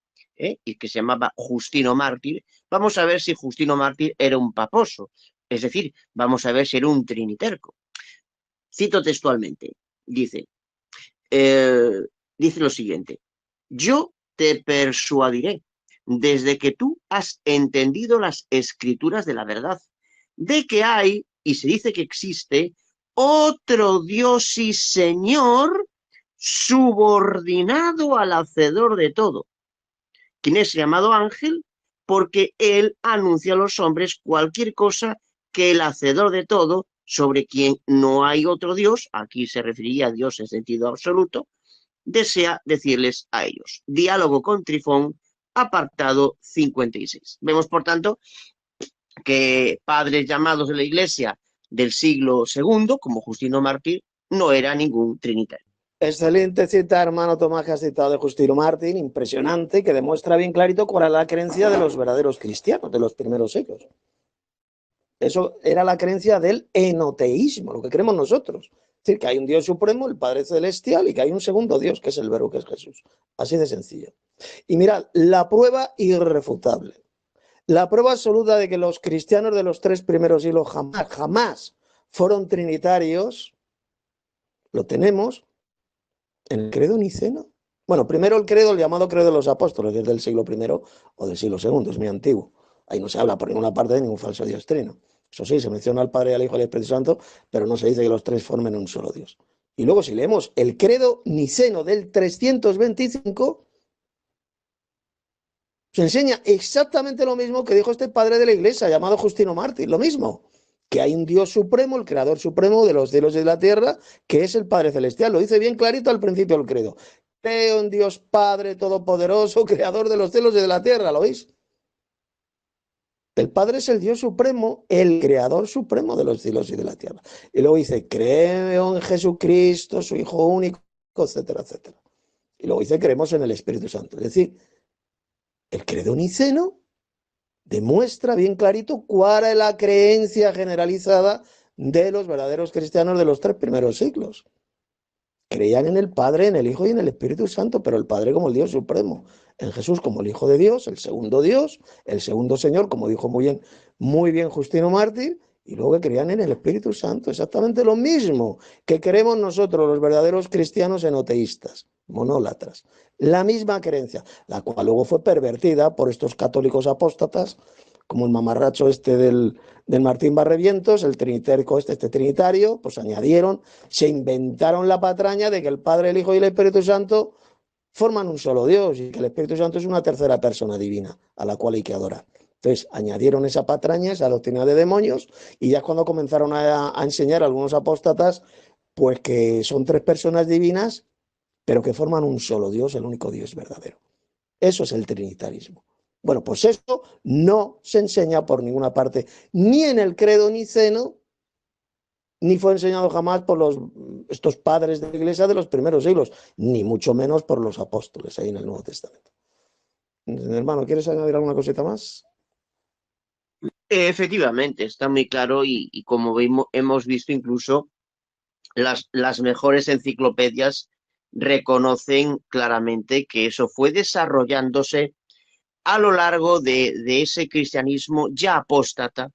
y que se llamaba Justino Mártir, vamos a ver si Justino Mártir era un paposo, es decir, vamos a ver si era un triniterco. Cito textualmente, dice, dice lo siguiente: yo te persuadiré, desde que tú has entendido las escrituras de la verdad, de que hay, y se dice que existe, otro Dios y Señor subordinado al hacedor de todo, quien es llamado ángel, porque él anuncia a los hombres cualquier cosa que el hacedor de todo, sobre quien no hay otro Dios, aquí se referiría a Dios en sentido absoluto, desea decirles a ellos. Diálogo con Trifón, apartado 56. Vemos, por tanto, que padres llamados de la Iglesia del siglo II, como Justino Mártir, no era ningún trinitario. Excelente cita, hermano Tomás, que has citado de Justino Mártir, impresionante, que demuestra bien clarito cuál era la creencia de los verdaderos cristianos de los primeros siglos. Eso era la creencia del enoteísmo, lo que creemos nosotros. Es decir, que hay un Dios supremo, el Padre Celestial, y que hay un segundo Dios, que es el Verbo, que es Jesús. Así de sencillo. Y mirad, la prueba irrefutable, la prueba absoluta de que los cristianos de los 3 primeros siglos jamás fueron trinitarios, lo tenemos en el credo niceno. Bueno, primero el credo, el llamado credo de los apóstoles, que es del siglo I o del siglo II, es muy antiguo. Ahí no se habla por ninguna parte de ningún falso diostrino. Eso sí, se menciona al Padre, al Hijo y al Espíritu Santo, pero no se dice que los tres formen un solo Dios. Y luego si leemos el credo niceno del 325, se enseña exactamente lo mismo que dijo este padre de la Iglesia, llamado Justino Mártir, lo mismo, que hay un Dios supremo, el creador supremo de los cielos y de la tierra, que es el Padre Celestial. Lo dice bien clarito al principio del credo. Creo en Dios Padre Todopoderoso, creador de los cielos y de la tierra, ¿lo veis? El Padre es el Dios supremo, el creador supremo de los cielos y de la tierra. Y luego dice, creo en Jesucristo, su Hijo único, etcétera, etcétera. Y luego dice, creemos en el Espíritu Santo. Es decir, el credo niceno demuestra bien clarito cuál es la creencia generalizada de los verdaderos cristianos de los 3 primeros siglos. Creían en el Padre, en el Hijo y en el Espíritu Santo, pero el Padre como el Dios supremo, en Jesús como el Hijo de Dios, el segundo Dios, el segundo Señor, como dijo muy bien Justino Mártir, y luego que creían en el Espíritu Santo, exactamente lo mismo que creemos nosotros los verdaderos cristianos enoteístas, monólatras, la misma creencia, la cual luego fue pervertida por estos católicos apóstatas, como el mamarracho este del Martín Barrevientos, el triniterco este trinitario, pues añadieron, se inventaron la patraña de que el Padre, el Hijo y el Espíritu Santo forman un solo Dios y que el Espíritu Santo es una tercera persona divina a la cual hay que adorar. Entonces añadieron esa patraña, esa doctrina de demonios, y ya es cuando comenzaron a enseñar a algunos apóstatas, pues que son 3 personas divinas, pero que forman un solo Dios, el único Dios verdadero. Eso es el trinitarismo. Bueno, pues esto no se enseña por ninguna parte, ni en el credo niceno, ni fue enseñado jamás por estos padres de la Iglesia de los primeros siglos, ni mucho menos por los apóstoles ahí en el Nuevo Testamento. Hermano, ¿quieres añadir alguna cosita más? Efectivamente, está muy claro y como hemos visto incluso las mejores enciclopedias reconocen claramente que eso fue desarrollándose a lo largo de ese cristianismo ya apóstata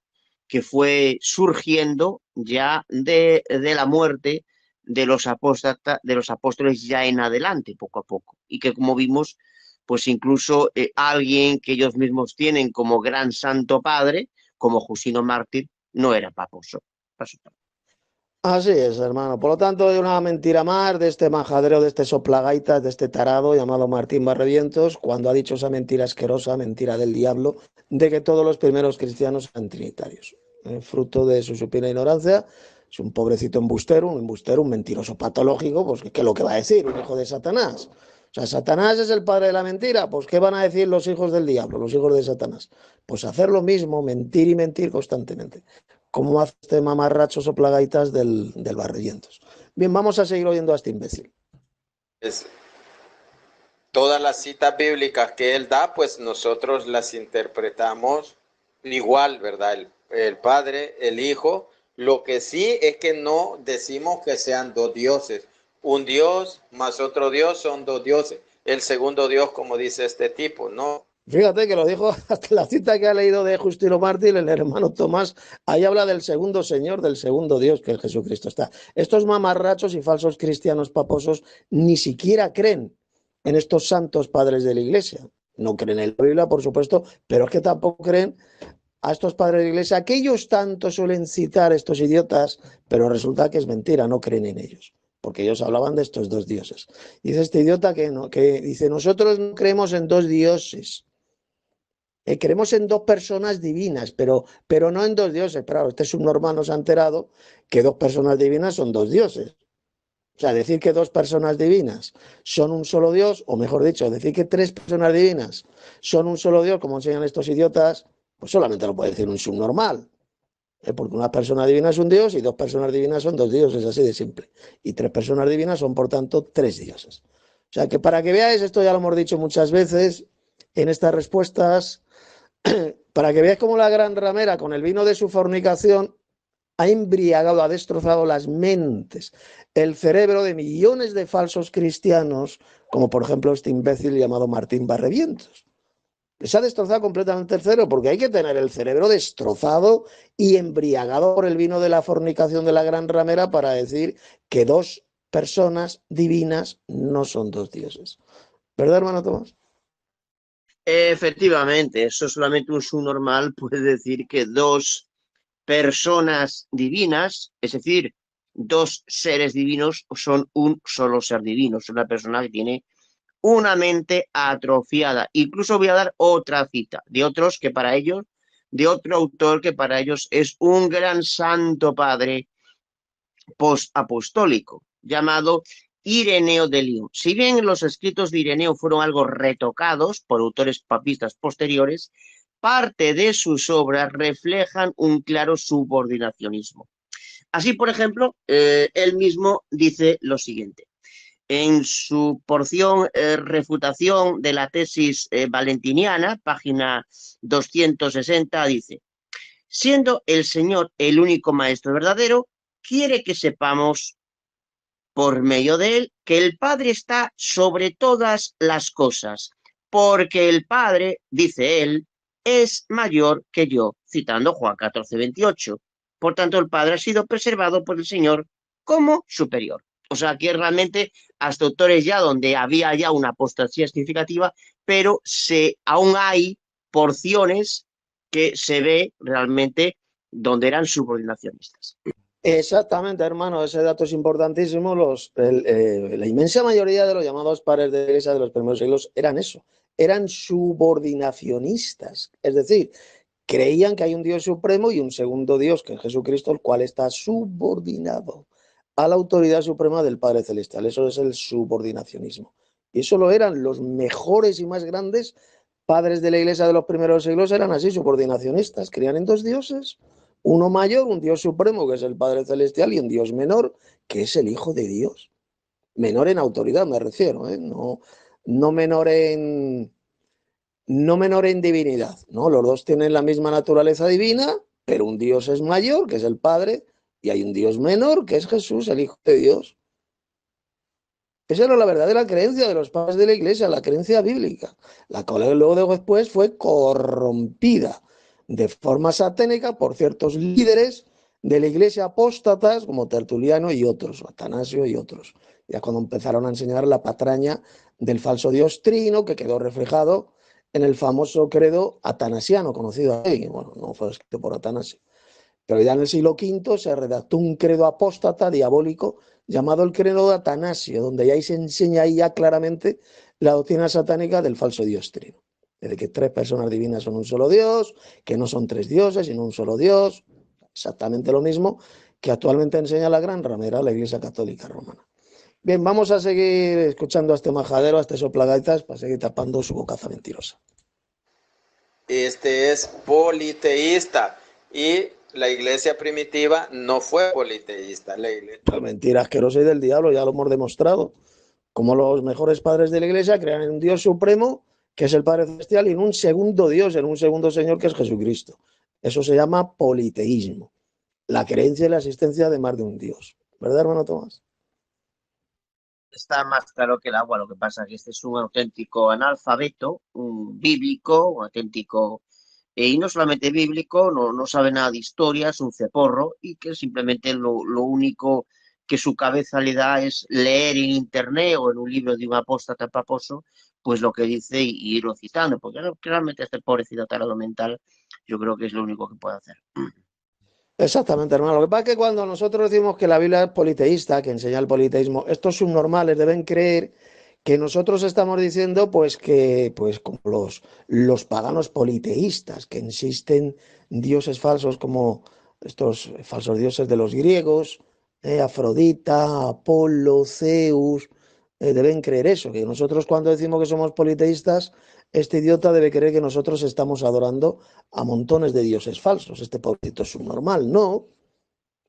que fue surgiendo ya de la muerte de los apóstoles ya en adelante, poco a poco, y que como vimos pues incluso alguien que ellos mismos tienen como gran santo padre, como Jusino Mártir, no era paposo. Así es, hermano. Por lo tanto, hay una mentira más de este majadero, de este soplagaitas, de este tarado llamado Martín Barrevientos, cuando ha dicho esa mentira asquerosa, mentira del diablo, de que todos los primeros cristianos eran trinitarios. Fruto de su supina ignorancia, es un pobrecito embustero, un mentiroso patológico, pues ¿qué es lo que va a decir? Un hijo de Satanás. O sea, Satanás es el padre de la mentira, pues ¿qué van a decir los hijos del diablo, los hijos de Satanás? Pues hacer lo mismo, mentir y mentir constantemente, como hace este mamarracho soplagaitas del Barrevientos. Bien, vamos a seguir oyendo a este imbécil. Es, todas las citas bíblicas que él da, pues nosotros las interpretamos igual, ¿verdad? El Padre, el Hijo. Lo que sí es que no decimos que sean dos dioses. Un Dios más otro Dios son dos dioses. El segundo Dios, como dice este tipo, ¿no? Fíjate que lo dijo hasta la cita que ha leído de Justino Mártir, el hermano Tomás, ahí habla del segundo Señor, del segundo Dios, que es Jesucristo. Está. Estos mamarrachos y falsos cristianos paposos ni siquiera creen en estos santos padres de la Iglesia. No creen en la Biblia, por supuesto, pero es que tampoco creen a estos padres de la Iglesia, que ellos tanto suelen citar, estos idiotas, pero resulta que es mentira, no creen en ellos, porque ellos hablaban de estos dos dioses. Dice este idiota que, no, que dice, nosotros no creemos en dos dioses. Creemos en dos personas divinas, pero no en dos dioses. Claro, este subnormal nos ha enterado que dos personas divinas son dos dioses. O sea, decir que dos personas divinas son un solo Dios, o mejor dicho, decir que tres personas divinas son un solo Dios, como enseñan estos idiotas, pues solamente lo puede decir un subnormal. Porque una persona divina es un Dios y dos personas divinas son dos dioses, así de simple. Y tres personas divinas son, por tanto, tres dioses. O sea, que para que veáis, esto ya lo hemos dicho muchas veces en estas respuestas, para que veáis cómo la gran ramera, con el vino de su fornicación, ha embriagado, ha destrozado las mentes, el cerebro de millones de falsos cristianos, como por ejemplo este imbécil llamado Martín Barrevientos. Les ha destrozado completamente el cerebro, porque hay que tener el cerebro destrozado y embriagado por el vino de la fornicación de la gran ramera para decir que dos personas divinas no son dos dioses. ¿Verdad, hermano Tomás? Efectivamente, eso solamente un subnormal puede decir que dos personas divinas, es decir, dos seres divinos, son un solo ser divino. Es una persona que tiene una mente atrofiada. Incluso voy a dar otra cita de otros que para ellos, de otro autor que para ellos es un gran santo padre postapostólico, llamado Ireneo de Lyon. Si bien los escritos de Ireneo fueron algo retocados por autores papistas posteriores, parte de sus obras reflejan un claro subordinacionismo. Así, por ejemplo, él mismo dice lo siguiente. En su porción refutación de la tesis valentiniana, página 260, dice: siendo el Señor el único maestro verdadero, quiere que sepamos por medio de él que el Padre está sobre todas las cosas, porque el Padre, dice él, es mayor que yo, citando Juan 14:28. Por tanto, el Padre ha sido preservado por el Señor como superior. O sea, que realmente hasta autores ya donde había ya una apostasía significativa, pero aún hay porciones que se ve realmente donde eran subordinacionistas. Exactamente, hermano, ese dato es importantísimo. La inmensa mayoría de los llamados padres de la Iglesia de los primeros siglos eran eso, eran subordinacionistas, es decir, creían que hay un Dios supremo y un segundo Dios, que es Jesucristo, el cual está subordinado a la autoridad suprema del Padre Celestial. Eso es el subordinacionismo. Y eso lo eran los mejores y más grandes padres de la Iglesia de los primeros siglos, eran así, subordinacionistas, creían en dos dioses. Uno mayor, un Dios supremo, que es el Padre Celestial, y un Dios menor, que es el Hijo de Dios. Menor en autoridad, me refiero, ¿eh? No menor no menor en divinidad, ¿no? Los dos tienen la misma naturaleza divina, pero un Dios es mayor, que es el Padre, y hay un Dios menor, que es Jesús, el Hijo de Dios. Esa era la verdadera creencia de los padres de la Iglesia, la creencia bíblica, la cual luego después fue corrompida de forma satánica por ciertos líderes de la Iglesia apóstatas como Tertuliano y otros, Atanasio y otros. Ya cuando empezaron a enseñar la patraña del falso Dios trino, que quedó reflejado en el famoso credo atanasiano, conocido ahí. Bueno, no fue escrito por Atanasio. Pero ya en el siglo V se redactó un credo apóstata diabólico llamado el credo de Atanasio, donde ya se enseña ahí ya claramente la doctrina satánica del falso Dios trino. De que tres personas divinas son un solo Dios, que no son tres dioses, sino un solo Dios. Exactamente lo mismo que actualmente enseña la gran ramera, la Iglesia Católica Romana. Bien, vamos a seguir escuchando a este majadero, a este soplagaitas, para seguir tapando su bocaza mentirosa. Este es politeísta y la iglesia primitiva no fue politeísta. La mentira asquerosa y del diablo, ya lo hemos demostrado. Como los mejores padres de la iglesia crean en un Dios supremo, que es el Padre Celestial, y en un segundo Dios, en un segundo Señor, que es Jesucristo. Eso se llama politeísmo, la creencia y la existencia de más de un Dios. ¿Verdad, hermano Tomás? Está más claro que el agua. Lo que pasa es que este es un auténtico analfabeto, un bíblico, un auténtico, y no solamente bíblico, no sabe nada de historia, es un ceporro, y que simplemente lo único que su cabeza le da es leer en internet o en un libro de un apóstata paposo, pues lo que dice y irlo citando, porque realmente este pobrecito tarado mental, yo creo que es lo único que puede hacer. Exactamente, hermano. Lo que pasa es que cuando nosotros decimos que la Biblia es politeísta, que enseña el politeísmo, estos subnormales deben creer que nosotros estamos diciendo pues que pues como los paganos politeístas, que existen dioses falsos como estos falsos dioses de los griegos, Afrodita, Apolo, Zeus, deben creer eso, que nosotros cuando decimos que somos politeístas, este idiota debe creer que nosotros estamos adorando a montones de dioses falsos. Este pobrecito es subnormal, no.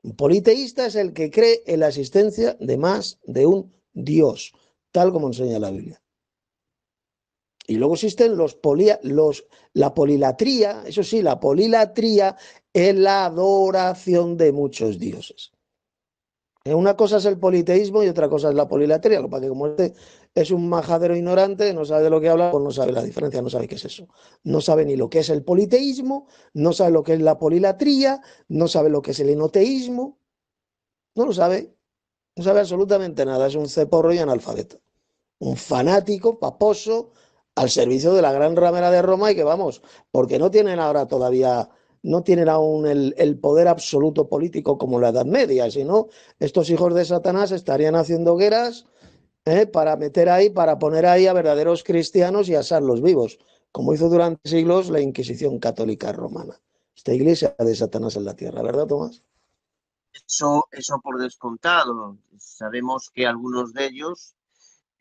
Un politeísta es el que cree en la existencia de más de un Dios, tal como enseña la Biblia. Y luego existen la polilatría, eso sí, la polilatría es la adoración de muchos dioses. Una cosa es el politeísmo y otra cosa es la polilatría. Lo que pasa es que como este es un majadero ignorante, no sabe de lo que habla, pues no sabe la diferencia, no sabe qué es eso. No sabe ni lo que es el politeísmo, no sabe lo que es la polilatría, no sabe lo que es el enoteísmo, no lo sabe, no sabe absolutamente nada, es un ceporro y analfabeto. Un fanático, paposo, al servicio de la gran ramera de Roma y que vamos, porque no tienen ahora todavía... No tienen aún el poder absoluto político como la Edad Media, sino estos hijos de Satanás estarían haciendo hogueras para meter ahí, para poner ahí a verdaderos cristianos y asarlos vivos, como hizo durante siglos la Inquisición católica romana. Esta iglesia de Satanás en la tierra, ¿verdad, Tomás? Eso por descontado. Sabemos que algunos de ellos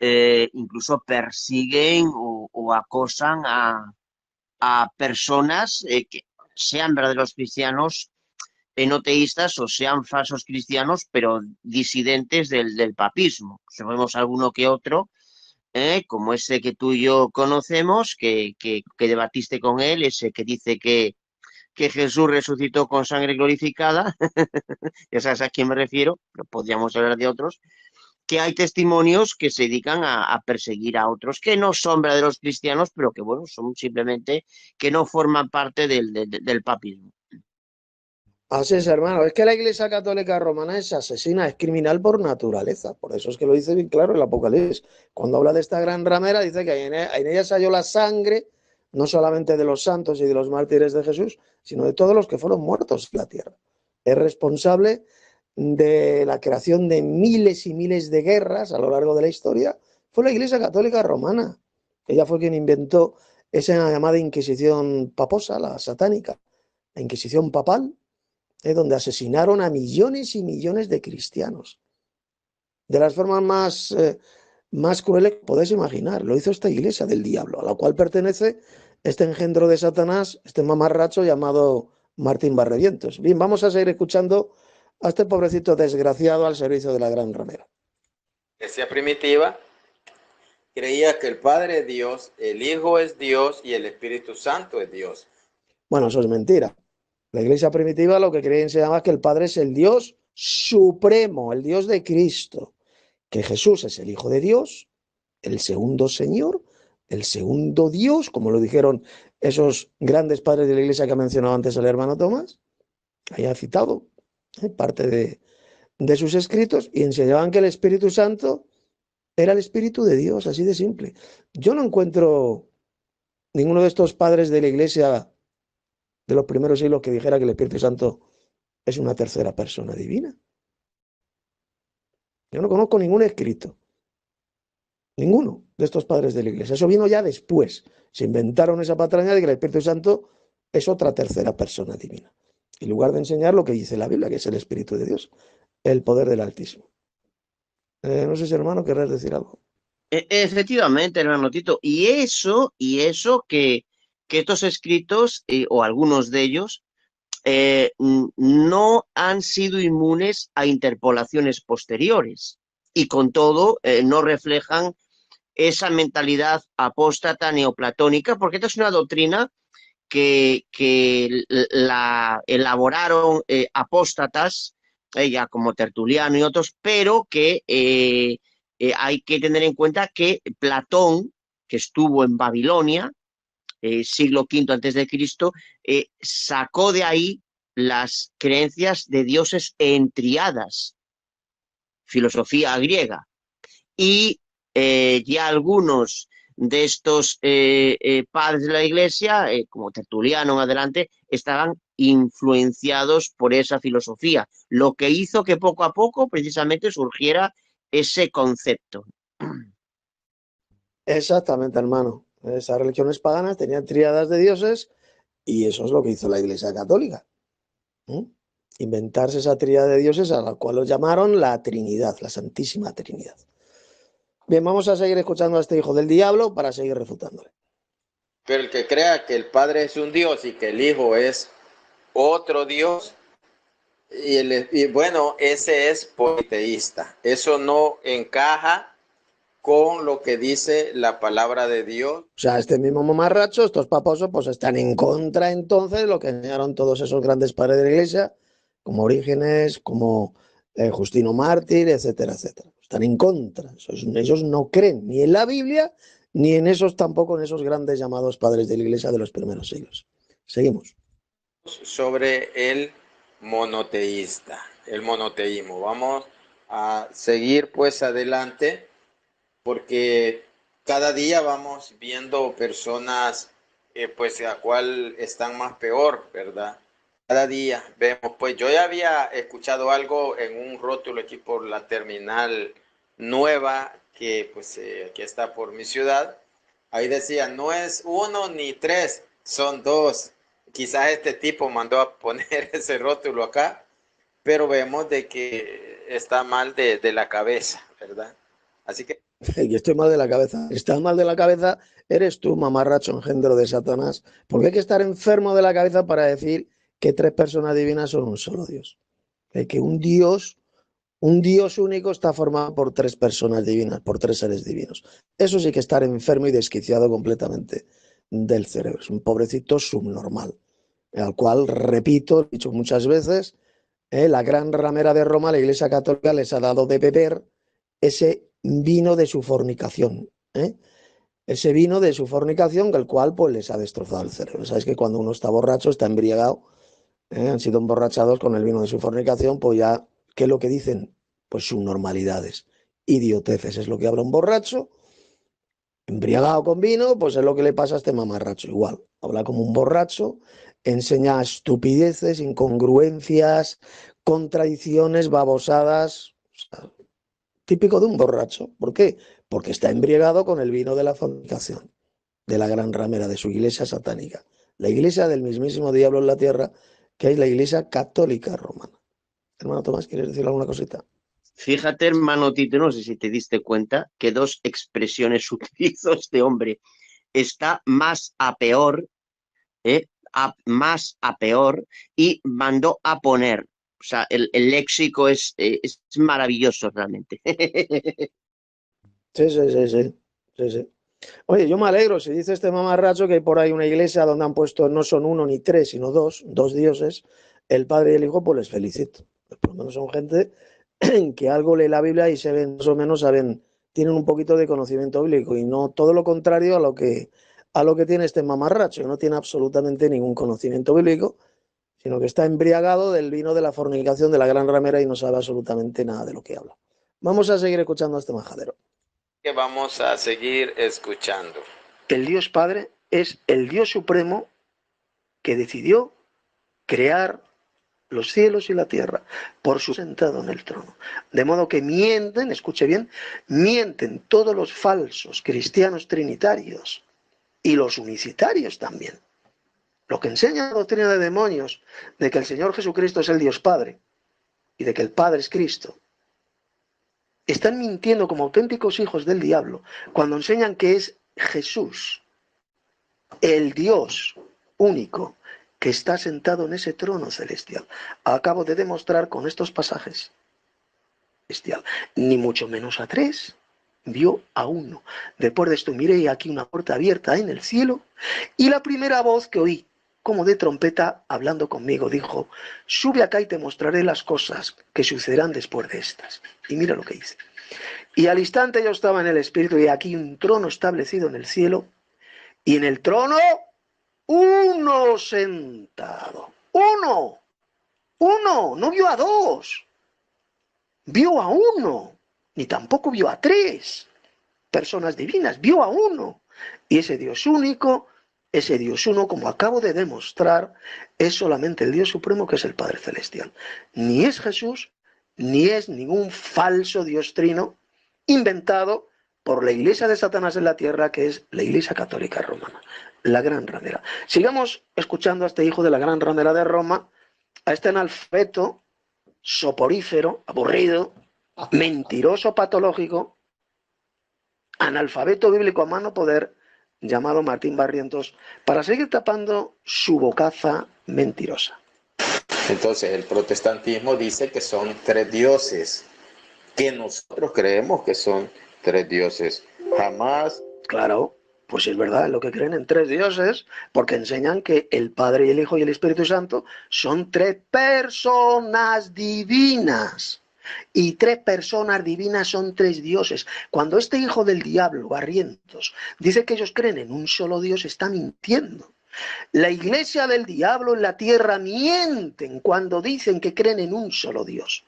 incluso persiguen o acosan a personas que sean verdaderos cristianos no teístas o sean falsos cristianos, pero disidentes del papismo. Sabemos alguno que otro, como ese que tú y yo conocemos, que debatiste con él, ese que dice que Jesús resucitó con sangre glorificada, ya sabes a quién me refiero, pero podríamos hablar de otros, que hay testimonios que se dedican a perseguir a otros que no son verdaderos cristianos, pero que, bueno, son simplemente que no forman parte del papismo. Así es, hermano. Es que la Iglesia Católica Romana es asesina, es criminal por naturaleza. Por eso es que lo dice bien claro el Apocalipsis. Cuando habla de esta gran ramera, dice que en ella se halló la sangre, no solamente de los santos y de los mártires de Jesús, sino de todos los que fueron muertos en la tierra. Es responsable de la creación de miles y miles de guerras a lo largo de la historia. Fue la Iglesia Católica Romana. Ella fue quien inventó esa llamada Inquisición paposa, la satánica, la Inquisición papal, donde asesinaron a millones y millones de cristianos. De las formas más crueles que podéis imaginar. Lo hizo esta iglesia del diablo, a la cual pertenece este engendro de Satanás, este mamarracho llamado Martín Barrevientos. Bien, vamos a seguir escuchando a este pobrecito desgraciado al servicio de la gran ramera. La iglesia primitiva creía que el Padre es Dios, el Hijo es Dios y el Espíritu Santo es Dios. Bueno, eso es mentira. La iglesia primitiva lo que creían se llama que el Padre es el Dios supremo, el Dios de Cristo, que Jesús es el Hijo de Dios, el segundo Señor, el segundo Dios, como lo dijeron esos grandes padres de la iglesia que ha mencionado antes el hermano Tomás, ahí ha citado parte de sus escritos, y enseñaban que el Espíritu Santo Era el Espíritu de Dios, así de simple. Yo no encuentro ninguno de estos padres de la Iglesia de los primeros siglos que dijera que el Espíritu Santo es una tercera persona divina. Yo no conozco ningún escrito, ninguno de estos padres de la Iglesia. Eso vino ya después. Se inventaron esa patraña de que el Espíritu Santo es otra tercera persona divina. En lugar de enseñar lo que dice la Biblia, que es el Espíritu de Dios, el poder del Altísimo. No sé si, hermano, querrás decir algo. Efectivamente, hermano Tito. Y eso que estos escritos, o algunos de ellos, no han sido inmunes a interpolaciones posteriores. Y con todo, no reflejan esa mentalidad apóstata neoplatónica, porque esta es una doctrina que la elaboraron apóstatas, ya como Tertuliano y otros, pero que hay que tener en cuenta que Platón, que estuvo en Babilonia, siglo V antes de Cristo, sacó de ahí las creencias de dioses en triadas, filosofía griega. Y ya algunos de estos padres de la Iglesia, como Tertuliano en adelante, estaban influenciados por esa filosofía, lo que hizo que poco a poco precisamente surgiera ese concepto. Exactamente, hermano. Esas religiones paganas tenían tríadas de dioses y eso es lo que hizo la Iglesia Católica. Inventarse esa tríada de dioses a la cual los llamaron la Trinidad, la Santísima Trinidad. Bien, vamos a seguir escuchando a este hijo del diablo para seguir refutándole. Pero el que crea que el Padre es un Dios y que el Hijo es otro Dios, y bueno, ese es politeísta. Eso no encaja con lo que dice la palabra de Dios. O sea, este mismo mamarracho, estos paposos, pues están en contra entonces de lo que enseñaron todos esos grandes padres de la Iglesia, como Orígenes, como Justino Mártir, etcétera, etcétera. Están en contra. Ellos no creen ni en la Biblia, ni en esos tampoco, en esos grandes llamados padres de la Iglesia de los primeros siglos. Seguimos. Sobre el monoteísta, el monoteísmo. Vamos a seguir pues adelante, porque cada día vamos viendo personas pues a cuál están más peor, ¿verdad? Cada día vemos, pues yo ya había escuchado algo en un rótulo aquí por la terminal nueva que pues aquí está por mi ciudad. Ahí decía, no es uno ni tres, son dos. Quizás este tipo mandó a poner ese rótulo acá, pero vemos de que está mal de la cabeza, ¿verdad? Así que... Y estoy mal de la cabeza. Estás mal de la cabeza, eres tú, mamarracho engendro de Satanás. Porque hay que estar enfermo de la cabeza para decir que tres personas divinas son un solo Dios. Que un Dios único está formado por tres personas divinas, por tres seres divinos. Eso sí que estar enfermo y desquiciado completamente del cerebro. Es un pobrecito subnormal, al cual, repito, he dicho muchas veces, la gran ramera de Roma, la Iglesia Católica, les ha dado de beber ese vino de su fornicación, ese vino de su fornicación, el cual pues les ha destrozado el cerebro. Sabes que cuando uno está borracho, está embriagado, han sido emborrachados con el vino de su fornicación, pues ya, ¿qué es lo que dicen? Pues subnormalidades, idioteces, es lo que habla un borracho, embriagado con vino, pues es lo que le pasa a este mamarracho, igual, habla como un borracho, enseña estupideces, incongruencias, contradicciones, babosadas, o sea, típico de un borracho. ¿Por qué? Porque está embriagado con el vino de la fornicación, de la gran ramera, de su iglesia satánica, la iglesia del mismísimo diablo en la tierra, que es la iglesia católica romana. Hermano Tomás, ¿quieres decir alguna cosita? Fíjate, hermano Tito, no sé si te diste cuenta que dos expresiones utilizó este hombre. Está más a peor, más a peor, y mandó a poner. O sea, el léxico es maravilloso realmente. Sí, sí, sí, sí, sí, sí. Oye, yo me alegro, si dice este mamarracho que hay por ahí una iglesia donde han puesto no son uno ni tres, sino dos dioses, el Padre y el Hijo, pues les felicito. Pues por lo menos son gente que algo lee la Biblia y se ven, más o menos saben, tienen un poquito de conocimiento bíblico y no todo lo contrario a lo que tiene este mamarracho, que no tiene absolutamente ningún conocimiento bíblico, sino que está embriagado del vino de la fornicación de la gran ramera y no sabe absolutamente nada de lo que habla. Vamos a seguir escuchando a este majadero. que vamos a seguir escuchando. El Dios Padre es el Dios supremo que decidió crear los cielos y la tierra por su sentado en el trono. De modo que mienten, escuche bien, mienten todos los falsos cristianos trinitarios y los unicitarios también. Lo que enseña la doctrina de demonios de que el Señor Jesucristo es el Dios Padre y de que el Padre es Cristo, están mintiendo como auténticos hijos del diablo cuando enseñan que es Jesús, el Dios único, que está sentado en ese trono celestial. Acabo de demostrar con estos pasajes. Celestial. Ni mucho menos a tres, vio a uno. Después de esto miré aquí una puerta abierta en el cielo y la primera voz que oí, como de trompeta, hablando conmigo, dijo: sube acá y te mostraré las cosas que sucederán después de estas. Y mira lo que hice. Y al instante yo estaba en el espíritu y aquí un trono establecido en el cielo y en el trono uno sentado. Uno, no vio a dos, vio a uno, ni tampoco vio a tres personas divinas, vio a uno. Y ese Dios único, ese Dios uno, como acabo de demostrar, es solamente el Dios supremo, que es el Padre Celestial. Ni es Jesús, ni es ningún falso Dios trino inventado por la iglesia de Satanás en la tierra, que es la Iglesia Católica Romana, la gran ramera. Sigamos escuchando a este hijo de la gran ramera de Roma, a este analfabeto, soporífero, aburrido, mentiroso patológico, analfabeto bíblico a mano poder, llamado Martín Barrientos, para seguir tapando su bocaza mentirosa. Entonces el protestantismo dice que son tres dioses, que nosotros creemos que son tres dioses. Jamás. Claro, pues es verdad, lo que creen en tres dioses, porque enseñan que el Padre y el Hijo y el Espíritu Santo son tres personas divinas. Y tres personas divinas son tres dioses. Cuando este hijo del diablo, Barrientos, dice que ellos creen en un solo Dios, está mintiendo. La iglesia del diablo en la tierra mienten cuando dicen que creen en un solo Dios.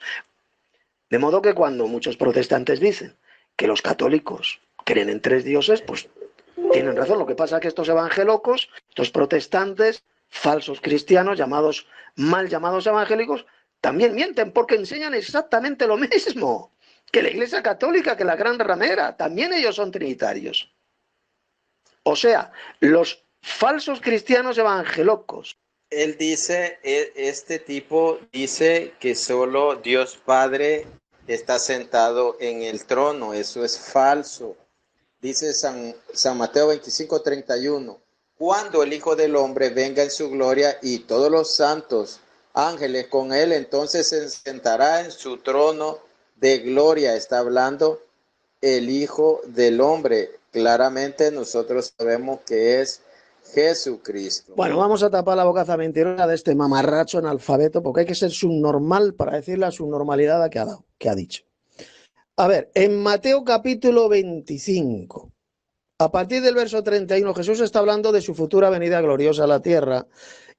De modo que cuando muchos protestantes dicen que los católicos creen en tres dioses, pues tienen razón. Lo que pasa es que estos evangelocos, estos protestantes, falsos cristianos, mal llamados evangélicos, también mienten porque enseñan exactamente lo mismo que la Iglesia Católica, que la gran ramera. También ellos son trinitarios. O sea, los falsos cristianos evangelocos. Él dice, este tipo dice que solo Dios Padre está sentado en el trono. Eso es falso. Dice San Mateo 25:31, cuando el Hijo del Hombre venga en su gloria y todos los santos ángeles con él, entonces se sentará en su trono de gloria. Está hablando el Hijo del Hombre. Claramente nosotros sabemos que es Jesucristo. Bueno, vamos a tapar la bocaza mentirosa de este mamarracho analfabeto, porque hay que ser subnormal para decir la subnormalidad que ha dicho. A ver, en Mateo capítulo 25, a partir del verso 31, Jesús está hablando de su futura venida gloriosa a la tierra.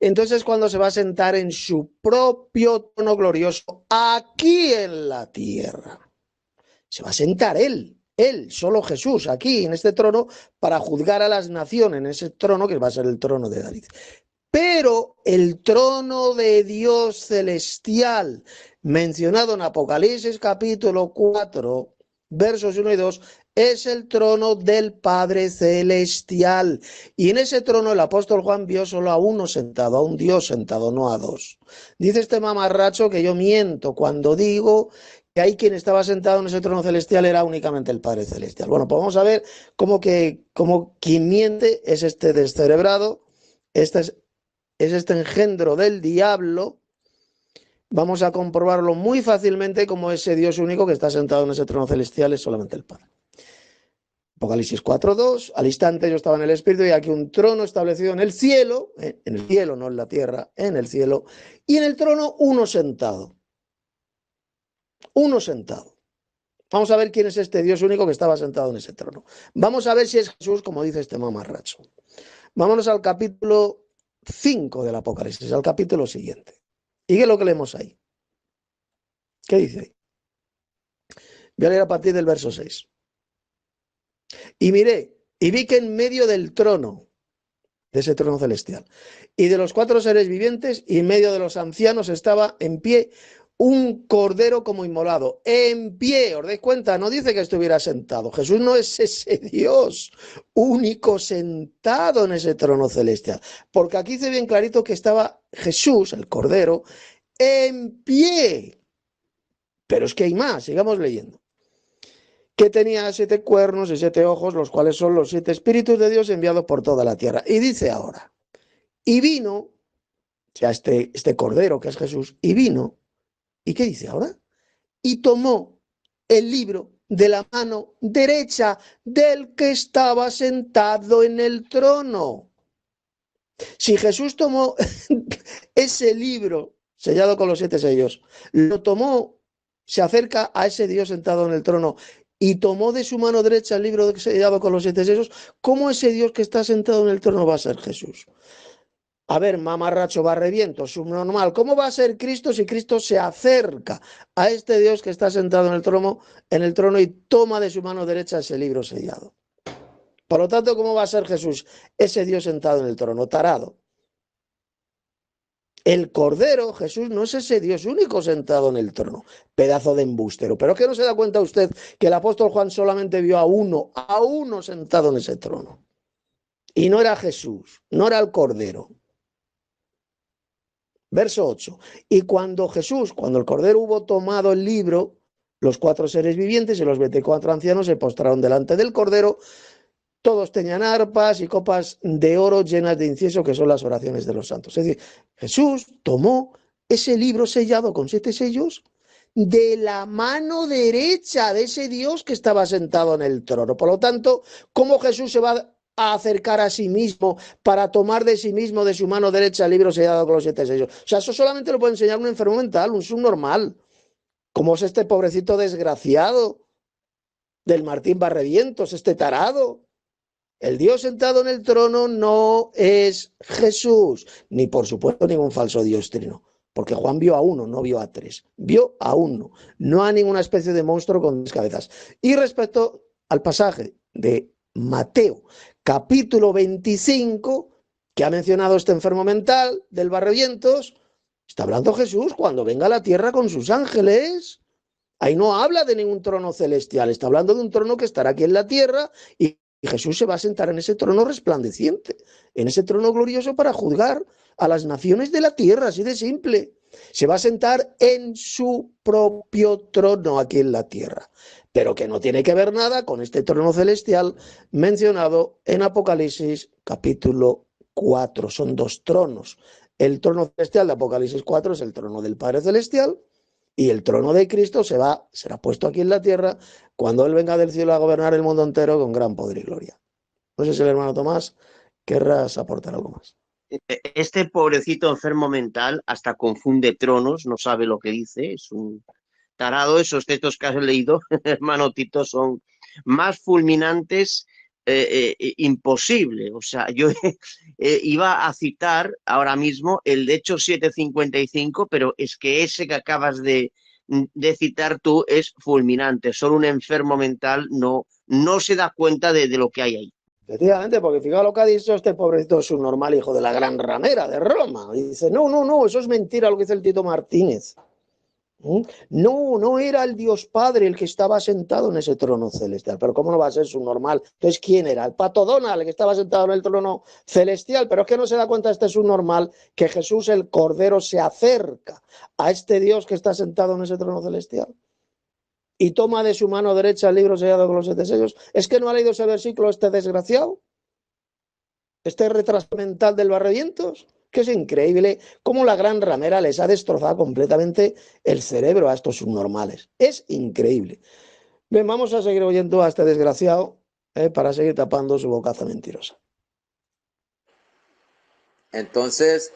Entonces, cuando se va a sentar en su propio trono glorioso aquí en la tierra, se va a sentar él, solo Jesús, aquí en este trono, para juzgar a las naciones, en ese trono que va a ser el trono de David. Pero el trono de Dios celestial, mencionado en Apocalipsis capítulo 4, versos 1 y 2, es el trono del Padre celestial. Y en ese trono el apóstol Juan vio solo a uno sentado, a un Dios sentado, no a dos. Dice este mamarracho que yo miento cuando digo que ahí quien estaba sentado en ese trono celestial era únicamente el Padre celestial. Bueno, pues vamos a ver cómo quien miente es este descerebrado, es este engendro del diablo. Vamos a comprobarlo muy fácilmente, como ese Dios único que está sentado en ese trono celestial es solamente el Padre. Apocalipsis 4:2, al instante yo estaba en el Espíritu y aquí un trono establecido en el cielo, no en la tierra, en el cielo, y en el trono uno sentado. Uno sentado. Vamos a ver quién es este Dios único que estaba sentado en ese trono. Vamos a ver si es Jesús, como dice este mamarracho. Vámonos al capítulo 5 del Apocalipsis, al capítulo siguiente. ¿Y qué es lo que leemos ahí? ¿Qué dice ahí? Voy a leer a partir del verso 6. Y miré, y vi que en medio del trono, de ese trono celestial, y de los 4 seres vivientes, y en medio de los ancianos estaba en pie un cordero como inmolado, en pie, ¿os dais cuenta? No dice que estuviera sentado. Jesús no es ese Dios único sentado en ese trono celestial, porque aquí dice bien clarito que estaba Jesús, el cordero, en pie. Pero es que hay más, sigamos leyendo. Que tenía 7 cuernos y 7 ojos, los cuales son los 7 espíritus de Dios enviados por toda la tierra. Y dice ahora, y vino, o sea, este cordero que es Jesús, y vino, ¿y qué dice ahora? Y tomó el libro de la mano derecha del que estaba sentado en el trono. Si Jesús tomó ese libro sellado con los 7 sellos, lo tomó, se acerca a ese Dios sentado en el trono y tomó de su mano derecha el libro sellado con los 7 sellos, ¿cómo ese Dios que está sentado en el trono va a ser Jesús? A ver, mamarracho, barreviento, subnormal. ¿Cómo va a ser Cristo si Cristo se acerca a este Dios que está sentado en el trono y toma de su mano derecha ese libro sellado? Por lo tanto, ¿cómo va a ser Jesús, ese Dios sentado en el trono? Tarado. El Cordero, Jesús, no es ese Dios único sentado en el trono. Pedazo de embustero. ¿Pero qué no se da cuenta usted que el apóstol Juan solamente vio a uno sentado en ese trono? Y no era Jesús, no era el Cordero. Verso 8. Y cuando el Cordero hubo tomado el libro, los 4 seres vivientes y los 24 ancianos se postraron delante del Cordero. Todos tenían arpas y copas de oro llenas de incienso, que son las oraciones de los santos. Es decir, Jesús tomó ese libro sellado con 7 sellos de la mano derecha de ese Dios que estaba sentado en el trono. Por lo tanto, ¿cómo Jesús se va a acercar a sí mismo para tomar de sí mismo, de su mano derecha, el libro sellado con los 7 sellos? O sea, eso solamente lo puede enseñar un enfermo mental, un subnormal, como es este pobrecito desgraciado del Martín Barrevientos, este tarado. El Dios sentado en el trono no es Jesús, ni por supuesto ningún falso Dios trino, porque Juan vio a uno, no vio a 3, vio a uno, no a ninguna especie de monstruo con 2 cabezas. Y respecto al pasaje de Mateo, capítulo 25, que ha mencionado este enfermo mental del Barrevientos, está hablando Jesús cuando venga a la tierra con sus ángeles. Ahí no habla de ningún trono celestial, está hablando de un trono que estará aquí en la tierra y Jesús se va a sentar en ese trono resplandeciente, en ese trono glorioso para juzgar a las naciones de la tierra, así de simple. Se va a sentar en su propio trono aquí en la tierra, pero que no tiene que ver nada con este trono celestial mencionado en Apocalipsis capítulo 4. Son 2 tronos. El trono celestial de Apocalipsis 4 es el trono del Padre Celestial, y el trono de Cristo será puesto aquí en la tierra cuando Él venga del cielo a gobernar el mundo entero con gran poder y gloria. No sé si el hermano Tomás querrás aportar algo más. Este pobrecito enfermo mental hasta confunde tronos, no sabe lo que dice, es un tarado. Esos textos que has leído, hermano Tito, son más fulminantes imposible. O sea, yo iba a citar ahora mismo el de Hechos 7:55, pero es que ese que acabas de citar tú es fulminante. Solo un enfermo mental no se da cuenta de lo que hay ahí. Efectivamente, porque fijaos lo que ha dicho este pobrecito subnormal hijo de la gran ramera de Roma. Y dice, no, eso es mentira lo que dice el Tito Martínez. No era el Dios Padre el que estaba sentado en ese trono celestial. Pero ¿cómo no va a ser subnormal? Entonces, ¿quién era? El Pato Donald, el que estaba sentado en el trono celestial. Pero es que no se da cuenta este subnormal que Jesús, el Cordero, se acerca a este Dios que está sentado en ese trono celestial y toma de su mano derecha el libro sellado con los 7 sellos. ¿Es que no ha leído ese versículo este desgraciado? Este retraso mental del Barrevientos, que es increíble cómo la gran ramera les ha destrozado completamente el cerebro a estos subnormales. Es increíble. Bien, vamos a seguir oyendo a este desgraciado para seguir tapando su bocaza mentirosa. Entonces,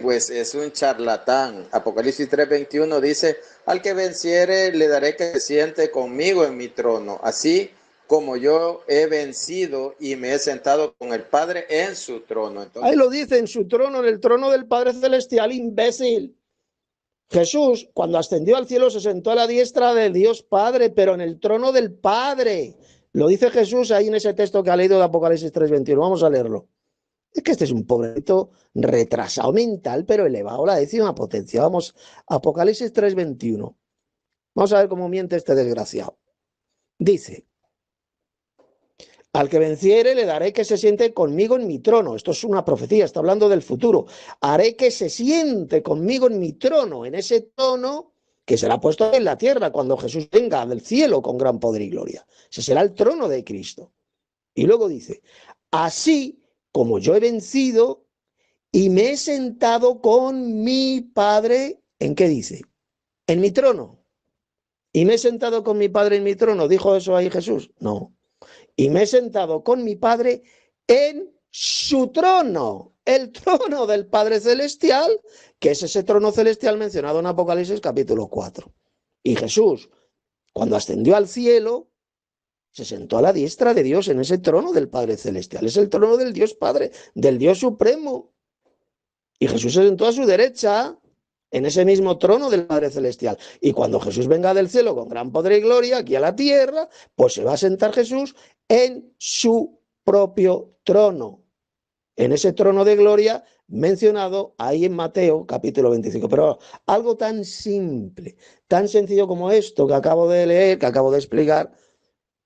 pues es un charlatán. Apocalipsis 3:21 dice, al que venciere le daré que se siente conmigo en mi trono, así como yo he vencido y me he sentado con el Padre en su trono. Entonces, ahí lo dice, en su trono, en el trono del Padre Celestial, imbécil. Jesús, cuando ascendió al cielo, se sentó a la diestra del Dios Padre, pero en el trono del Padre, Lo dice Jesús ahí en ese texto que ha leído de Apocalipsis 3:21. Vamos a leerlo. Es que este es un pobrecito retrasado mental, pero elevado a la 10ª potencia. Vamos, Apocalipsis 3:21. Vamos a ver cómo miente este desgraciado. Dice: al que venciere le daré que se siente conmigo en mi trono. Esto es una profecía, está hablando del futuro. Haré que se siente conmigo en mi trono, en ese trono que será puesto en la tierra cuando Jesús venga del cielo con gran poder y gloria. Ese será el trono de Cristo. Y luego dice: así como yo he vencido y me he sentado con mi Padre, ¿en qué dice? En mi trono. Y me he sentado con mi Padre en mi trono. ¿Dijo eso ahí Jesús? No. Y me he sentado con mi Padre en su trono, el trono del Padre Celestial, que es ese trono celestial mencionado en Apocalipsis capítulo 4. Y Jesús, cuando ascendió al cielo, se sentó a la diestra de Dios en ese trono del Padre Celestial. Es el trono del Dios Padre, del Dios Supremo. Y Jesús se sentó a su derecha en ese mismo trono del Padre Celestial. Y cuando Jesús venga del cielo con gran poder y gloria aquí a la tierra, pues se va a sentar Jesús en su propio trono, en ese trono de gloria mencionado ahí en Mateo capítulo 25. Pero algo tan simple, tan sencillo como esto que acabo de leer, que acabo de explicar,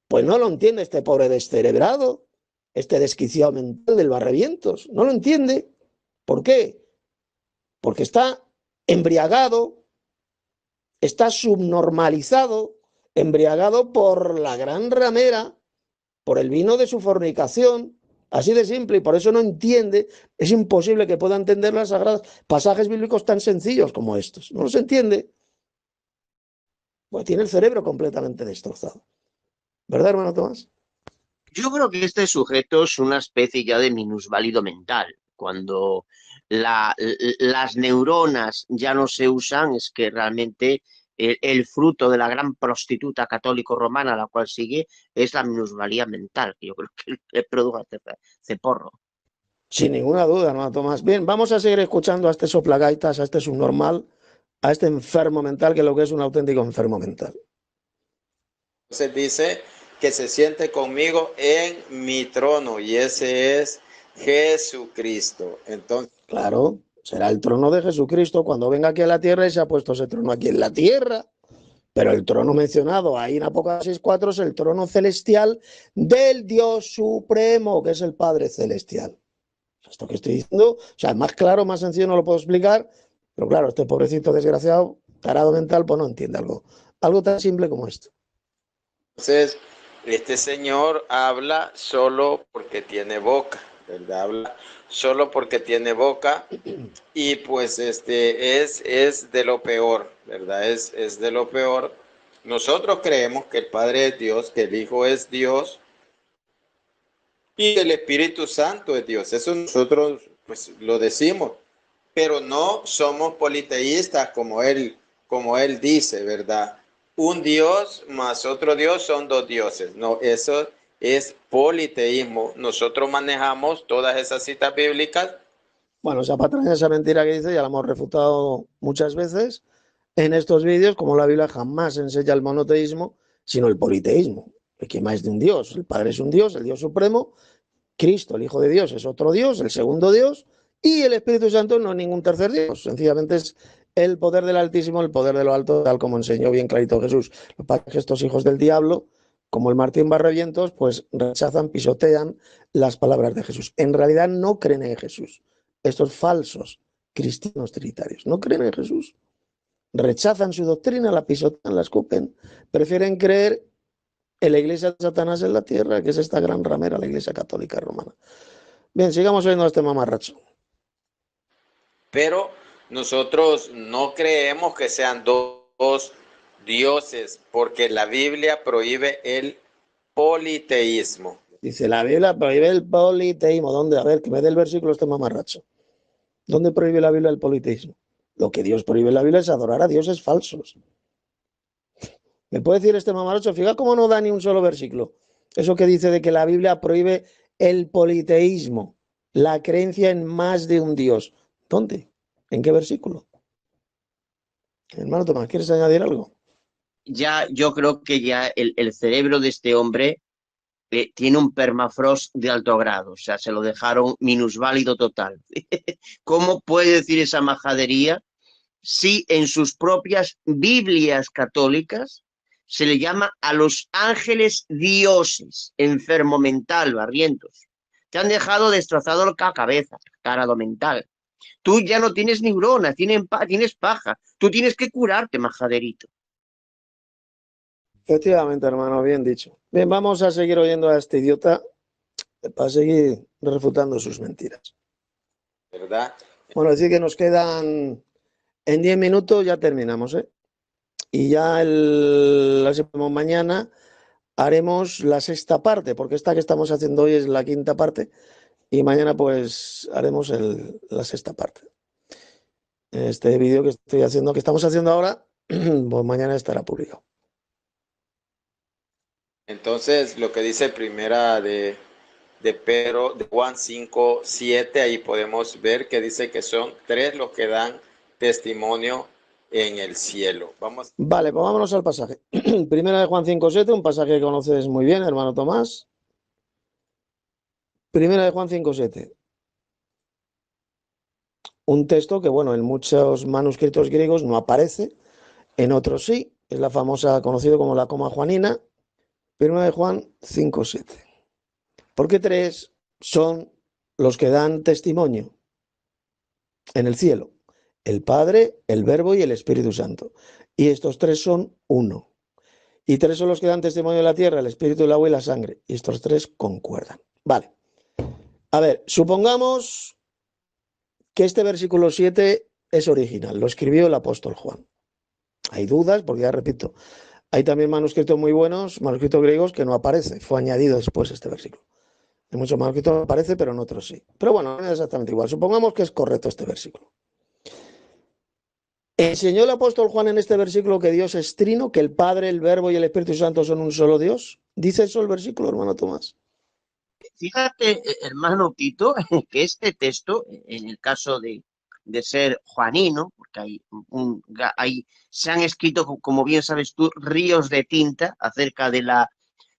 pues no lo entiende este pobre descerebrado, este desquiciado mental del barrevientos. No lo entiende. ¿Por qué? Porque está embriagado, está subnormalizado, embriagado por la gran ramera, por el vino de su fornicación, así de simple, y por eso no entiende, es imposible que pueda entender las sagradas pasajes bíblicos tan sencillos como estos. No los entiende, pues tiene el cerebro completamente destrozado. ¿Verdad, hermano Tomás? Yo creo que este sujeto es una especie ya de minusválido mental. Cuando las neuronas ya no se usan, es que realmente el fruto de la gran prostituta católico-romana a la cual sigue es la minusvalía mental, que yo creo que le produce ceporro. Sin ninguna duda, hermano Tomás. Bien, vamos a seguir escuchando a este soplagaitas, a este subnormal, a este enfermo mental, que lo que es un auténtico enfermo mental. Entonces dice que se siente conmigo en mi trono y ese es Jesucristo. Entonces, claro, será el trono de Jesucristo cuando venga aquí a la tierra y se ha puesto ese trono aquí en la tierra. Pero el trono mencionado ahí en Apocalipsis 4 es el trono celestial del Dios Supremo, que es el Padre Celestial. Esto que estoy diciendo, o sea, más claro, más sencillo no lo puedo explicar, pero claro, este pobrecito desgraciado, tarado mental, pues no entiende algo tan simple como esto. Entonces, este señor habla solo porque tiene boca, ¿verdad? Habla solo porque tiene boca y pues es de lo peor, ¿verdad? Es de lo peor. Nosotros creemos que el Padre es Dios, que el Hijo es Dios y el Espíritu Santo es Dios. Eso nosotros pues lo decimos, pero no somos politeístas como él dice, ¿verdad? Un Dios más otro Dios son dos dioses. No, eso es politeísmo. Nosotros manejamos todas esas citas bíblicas. Bueno, esa patraña, esa mentira que dice, ya la hemos refutado muchas veces en estos vídeos, como la Biblia jamás enseña el monoteísmo, sino el politeísmo, que más de un Dios. El Padre es un Dios, el Dios Supremo, Cristo, el Hijo de Dios, es otro Dios, el segundo Dios, y el Espíritu Santo no es ningún tercer Dios, sencillamente es el poder del Altísimo, el poder de lo alto, tal como enseñó bien clarito Jesús. Lo que pasa es que estos hijos del diablo, como el Martín Barrevientos, pues rechazan, pisotean las palabras de Jesús. En realidad no creen en Jesús. Estos falsos cristianos trinitarios no creen en Jesús. Rechazan su doctrina, la pisotean, la escupen. Prefieren creer en la iglesia de Satanás en la tierra, que es esta gran ramera, la iglesia católica romana. Bien, sigamos oyendo a este mamarracho. Pero nosotros no creemos que sean dos dioses, porque la Biblia prohíbe el politeísmo. Dice, la Biblia prohíbe el politeísmo. ¿Dónde? A ver, que me dé el versículo este mamarracho. ¿Dónde prohíbe la Biblia el politeísmo? Lo que Dios prohíbe en la Biblia es adorar a dioses falsos. ¿Me puede decir este mamarracho? Fíjate cómo no da ni un solo versículo. Eso que dice de que la Biblia prohíbe el politeísmo, la creencia en más de un Dios. ¿Dónde? ¿En qué versículo? Hermano Tomás, ¿quieres añadir algo? Ya, yo creo que ya el cerebro de este hombre tiene un permafrost de alto grado, o sea, se lo dejaron minusválido total. ¿Cómo puede decir esa majadería si en sus propias Biblias católicas se le llama a los ángeles dioses, enfermo mental, barrientos? Te han dejado destrozado la cabeza, tarado mental. Tú ya no tienes neuronas, tienes paja. Tú tienes que curarte, majaderito. Efectivamente, hermano, bien dicho. Bien, vamos a seguir oyendo a este idiota para seguir refutando sus mentiras. ¿Verdad? Bueno, decir que nos quedan en 10 minutos, ya terminamos, ¿eh? Y ya mañana haremos la sexta parte, porque esta que estamos haciendo hoy es la quinta parte, y mañana pues haremos la sexta parte. Este vídeo que estamos haciendo ahora, pues mañana estará publicado. Entonces, lo que dice primera de Pedro, de Juan 5, 7, ahí podemos ver que dice que son 3 los que dan testimonio en el cielo. Vale, pues vámonos al pasaje. Primera de Juan 5, 7, un pasaje que conoces muy bien, hermano Tomás. Primera de Juan 5, 7. Un texto que, bueno, en muchos manuscritos griegos no aparece, en otros sí, es la famosa, conocido como la coma juanina. Primera de Juan 5, 7. Porque 3 son los que dan testimonio en el cielo: el Padre, el Verbo y el Espíritu Santo. Y estos 3 son uno. Y 3 son los que dan testimonio de la tierra: el Espíritu, el agua y la sangre. Y estos 3 concuerdan. Vale. A ver, supongamos que este versículo 7 es original. Lo escribió el apóstol Juan. Hay dudas, porque ya repito, hay también manuscritos muy buenos, manuscritos griegos, que no aparece. Fue añadido después este versículo. En muchos manuscritos aparece, pero en otros sí. Pero bueno, no es exactamente igual. Supongamos que es correcto este versículo. ¿Enseñó el apóstol Juan en este versículo que Dios es trino, que el Padre, el Verbo y el Espíritu Santo son un solo Dios? ¿Dice eso el versículo, hermano Tomás? Fíjate, hermano Tito, que este texto, en el caso de ser juanino, porque se han escrito, como bien sabes tú, ríos de tinta acerca de la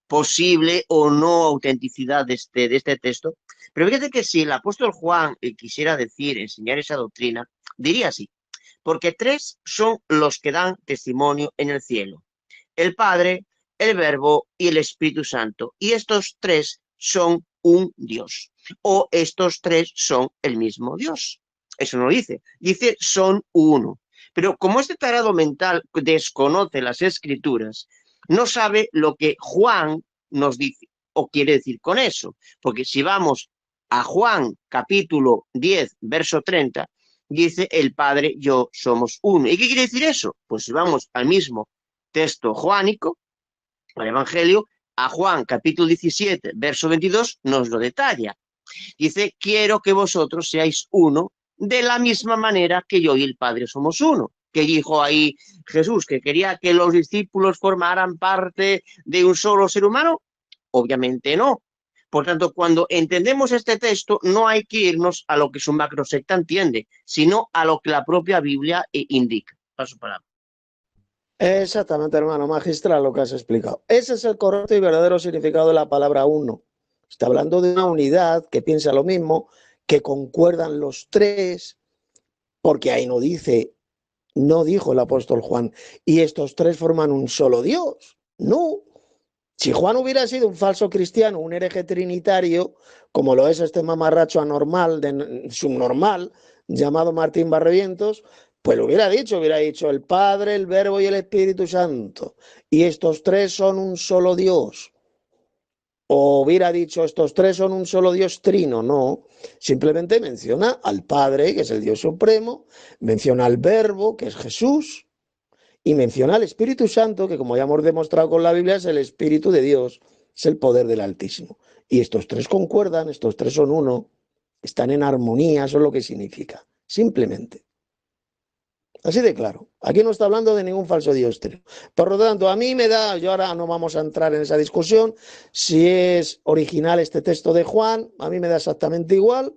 posible o no autenticidad de este texto. Pero fíjate que si el apóstol Juan quisiera enseñar esa doctrina, diría así: porque 3 son los que dan testimonio en el cielo: el Padre, el Verbo y el Espíritu Santo. Y estos 3 son un Dios. O estos 3 son el mismo Dios. Eso no lo dice. Dice son uno. Pero como este tarado mental desconoce las Escrituras, no sabe lo que Juan nos dice o quiere decir con eso. Porque si vamos a Juan capítulo 10, verso 30, dice el Padre y yo somos uno. ¿Y qué quiere decir eso? Pues si vamos al mismo texto juánico, al Evangelio, a Juan capítulo 17, verso 22, nos lo detalla. Dice: quiero que vosotros seáis uno de la misma manera que yo y el Padre somos uno. ¿Qué dijo ahí Jesús? ¿Que quería que los discípulos formaran parte de un solo ser humano? Obviamente no. Por tanto, cuando entendemos este texto, no hay que irnos a lo que su macrosecta entiende, sino a lo que la propia Biblia indica. Paso palabra. Exactamente, hermano, magistral lo que has explicado. Ese es el correcto y verdadero significado de la palabra uno. Está hablando de una unidad que piensa lo mismo, que concuerdan los 3, porque ahí no dijo el apóstol Juan, y estos 3 forman un solo Dios. No. Si Juan hubiera sido un falso cristiano, un hereje trinitario, como lo es este mamarracho anormal, subnormal, llamado Martín Barrevientos, pues lo hubiera dicho el Padre, el Verbo y el Espíritu Santo. Y estos 3 son un solo Dios. O hubiera dicho estos 3 son un solo Dios trino. No, simplemente menciona al Padre, que es el Dios supremo, menciona al Verbo, que es Jesús, y menciona al Espíritu Santo, que como ya hemos demostrado con la Biblia es el Espíritu de Dios, es el poder del Altísimo. Y estos 3 concuerdan, estos 3 son uno, están en armonía, eso es lo que significa, simplemente. Así de claro. Aquí no está hablando de ningún falso Dios. Por lo tanto, a mí me da, yo ahora no vamos a entrar en esa discusión, si es original este texto de Juan, a mí me da exactamente igual.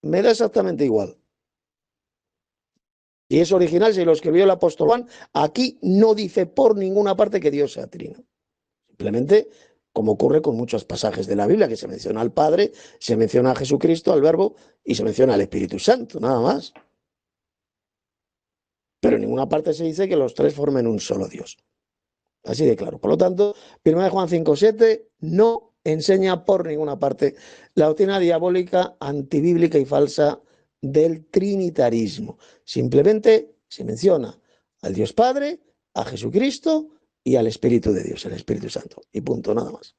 Me da exactamente igual. Y es original, si lo escribió el apóstol Juan, aquí no dice por ninguna parte que Dios sea trino. Simplemente como ocurre con muchos pasajes de la Biblia, que se menciona al Padre, se menciona a Jesucristo, al Verbo, y se menciona al Espíritu Santo, nada más. Pero en ninguna parte se dice que los tres formen un solo Dios. Así de claro. Por lo tanto, 1 Juan 5:7 no enseña por ninguna parte la doctrina diabólica, antibíblica y falsa del trinitarismo. Simplemente se menciona al Dios Padre, a Jesucristo y al Espíritu de Dios, el Espíritu Santo. Y punto, nada más.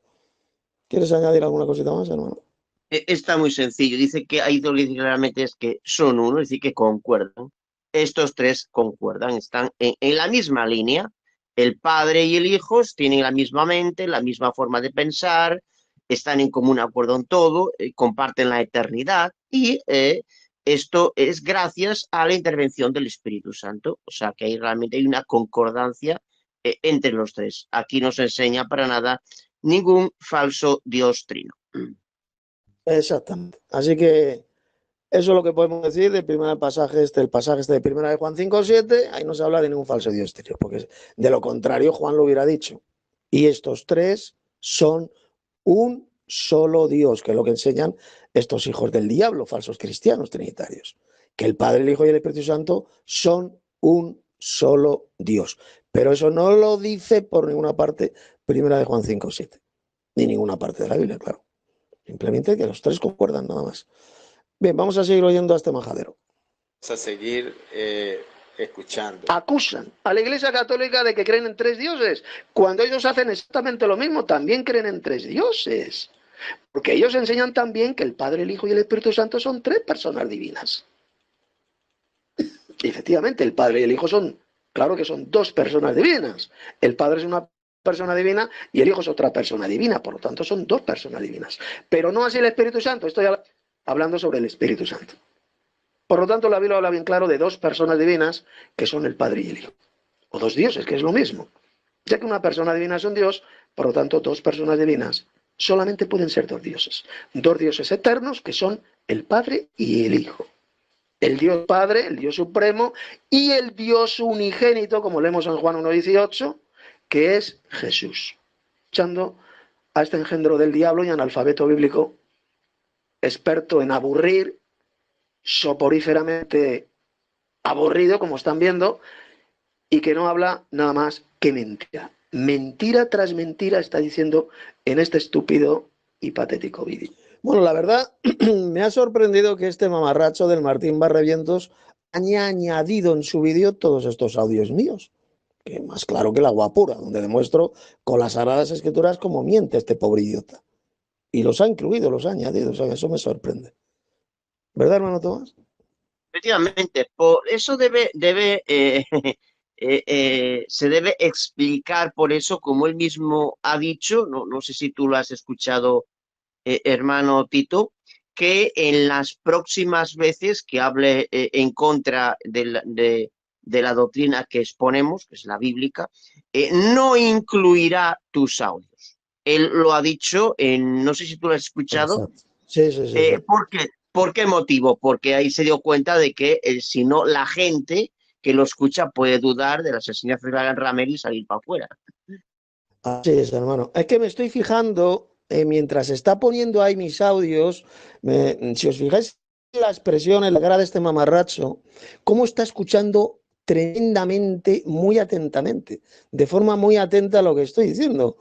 ¿Quieres añadir alguna cosita más, hermano? Está muy sencillo. Dice que hay dos que dice claramente es que son uno, es decir, que concuerdan. Estos tres concuerdan, están en la misma línea. El Padre y el Hijo tienen la misma mente, la misma forma de pensar, están en común acuerdo en todo, comparten la eternidad y esto es gracias a la intervención del Espíritu Santo. O sea que ahí realmente hay una concordancia entre los tres. Aquí no se enseña para nada ningún falso Dios trino. Exactamente. Así que eso es lo que podemos decir del primer pasaje el pasaje de 1 Juan 5:7, ahí no se habla de ningún falso Dios exterior, porque de lo contrario Juan lo hubiera dicho. Y estos tres son un solo Dios, que es lo que enseñan estos hijos del diablo, falsos cristianos trinitarios, que el Padre, el Hijo y el Espíritu Santo son un solo Dios. Pero eso no lo dice por ninguna parte 1 Juan 5:7, ni ninguna parte de la Biblia, claro. Simplemente que los tres concuerdan nada más. Bien, vamos a seguir oyendo a este majadero. Vamos a seguir escuchando. Acusan a la Iglesia Católica de que creen en tres dioses, cuando ellos hacen exactamente lo mismo, también creen en tres dioses. Porque ellos enseñan también que el Padre, el Hijo y el Espíritu Santo son tres personas divinas. Y efectivamente, el Padre y el Hijo son, claro que son dos personas divinas. El Padre es una persona divina y el Hijo es otra persona divina, por lo tanto son dos personas divinas. Pero no así el Espíritu Santo, estoy hablando sobre el Espíritu Santo. Por lo tanto, la Biblia habla bien claro de dos personas divinas que son el Padre y el Hijo. O dos dioses, que es lo mismo. Ya que una persona divina es un Dios, por lo tanto, dos personas divinas solamente pueden ser dos dioses. Dos dioses eternos que son el Padre y el Hijo. El Dios Padre, el Dios Supremo, y el Dios unigénito, como leemos en Juan 1:18, que es Jesús. Echando a este engendro del diablo y analfabeto bíblico, experto en aburrir, soporíferamente aburrido, como están viendo, y que no habla nada más que mentira. Mentira tras mentira está diciendo en este estúpido y patético vídeo. Bueno, la verdad, me ha sorprendido que este mamarracho del Martín Barrevientos haya añadido en su vídeo todos estos audios míos, que más claro que el agua pura, donde demuestro con las Sagradas Escrituras cómo miente este pobre idiota. Y los ha incluido, los ha añadido, o sea, eso me sorprende. ¿Verdad, hermano Tomás? Efectivamente, por eso se debe explicar por eso, como él mismo ha dicho, no sé si tú lo has escuchado, hermano Tito, que en las próximas veces que hable en contra de la doctrina que exponemos, que es la bíblica, no incluirá tus audios. Él lo ha dicho, no sé si tú lo has escuchado. Exacto. Sí. ¿Por qué motivo? Porque ahí se dio cuenta de que si no, la gente que lo escucha puede dudar de las enseñanzas de Ramel y salir para afuera. Así es, hermano. Es que me estoy fijando, mientras está poniendo ahí mis audios, si os fijáis en la expresión, en la cara de este mamarracho, cómo está escuchando tremendamente, muy atentamente, de forma muy atenta a lo que estoy diciendo.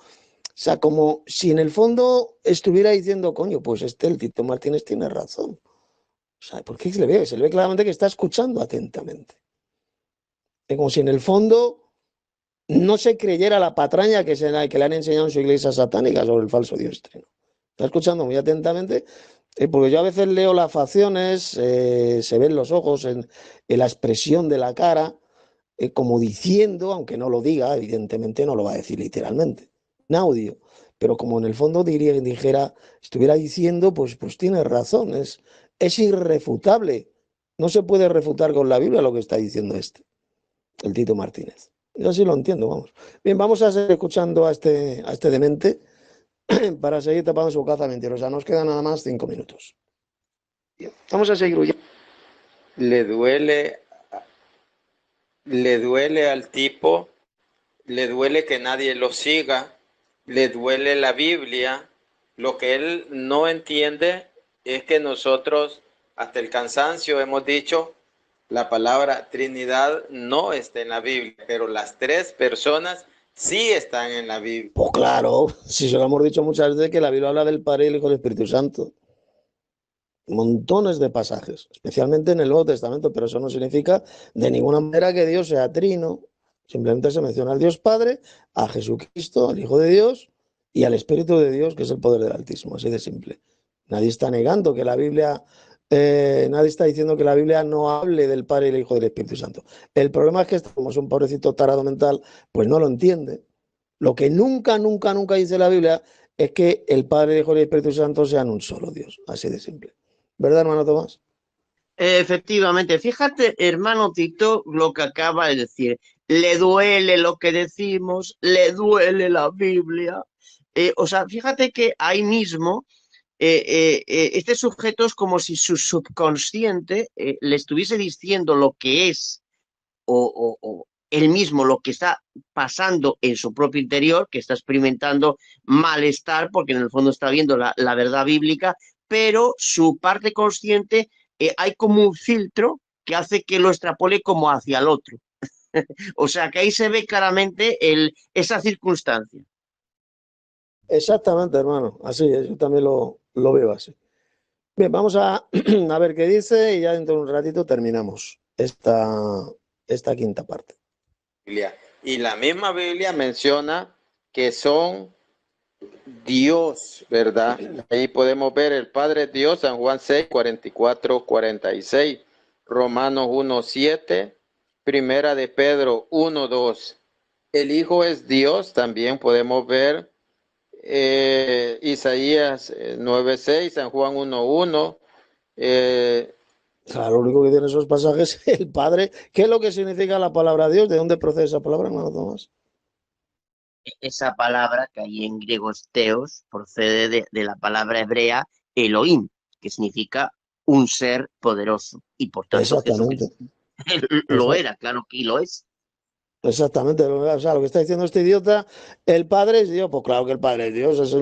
O sea, como si en el fondo estuviera diciendo, coño, pues el Tito Martínez tiene razón. O sea, ¿por qué se le ve? Se le ve claramente que está escuchando atentamente. Es como si en el fondo no se creyera la patraña que le han enseñado en su iglesia satánica sobre el falso Dios trino. Está escuchando muy atentamente, porque yo a veces leo las facciones, se ven los ojos en la expresión de la cara, como diciendo, aunque no lo diga, evidentemente no lo va a decir literalmente, en audio, pero como en el fondo estuviera diciendo, pues tiene razón, es irrefutable. No se puede refutar con la Biblia lo que está diciendo el Tito Martínez. Yo sí lo entiendo, vamos. Bien, vamos a seguir escuchando a este demente para seguir tapando su caza mentirosa. Nos quedan nada más 5 minutos. Bien, vamos a seguir huyendo. Le duele al tipo, le duele que nadie lo siga, le duele la Biblia. Lo que él no entiende es que nosotros, hasta el cansancio, hemos dicho, la palabra Trinidad no está en la Biblia, pero las tres personas sí están en la Biblia. Pues claro, si se lo hemos dicho muchas veces que la Biblia habla del Padre, el Hijo y el Espíritu Santo. Montones de pasajes, especialmente en el Nuevo Testamento, pero eso no significa de ninguna manera que Dios sea trino. Simplemente se menciona al Dios Padre, a Jesucristo, al Hijo de Dios y al Espíritu de Dios, que es el poder del Altísimo, así de simple. Nadie está negando que la Biblia, nadie está diciendo que la Biblia no hable del Padre, el Hijo y del Espíritu Santo. El problema es que como es un pobrecito tarado mental, pues no lo entiende. Lo que nunca, nunca, nunca dice la Biblia es que el Padre, el Hijo y el Espíritu Santo sean un solo Dios, así de simple. ¿Verdad, hermano Tomás? Efectivamente, fíjate, hermano Tito, lo que acaba de decir. Le duele lo que decimos, le duele la Biblia. O sea, fíjate que ahí mismo este sujeto es como si su subconsciente le estuviese diciendo lo que es o él mismo lo que está pasando en su propio interior, que está experimentando malestar porque en el fondo está viendo la verdad bíblica, pero su parte consciente hay como un filtro que hace que lo extrapole como hacia el otro. O sea que ahí se ve claramente esa circunstancia. Exactamente, hermano. Así es, yo también lo veo así. Bien, vamos a ver qué dice y ya dentro de un ratito terminamos esta quinta parte. Y la misma Biblia menciona que son Dios, ¿verdad? Ahí podemos ver el Padre Dios, San Juan 6, 44, 46, Romanos 1, 7, Primera de Pedro 1, 2. El Hijo es Dios, también podemos ver Isaías 9, 6, San Juan 1, 1. Claro, lo único que tiene esos pasajes es el Padre. ¿Qué es lo que significa la palabra Dios? ¿De dónde procede esa palabra, hermano Tomás? Esa palabra que ahí en griego es teos procede de la palabra hebrea Elohim, que significa un ser poderoso. Y por tanto Exactamente. Jesucristo lo era, claro que lo es. Exactamente, o sea, lo que está diciendo este idiota, el Padre es Dios, pues claro que el Padre es Dios, es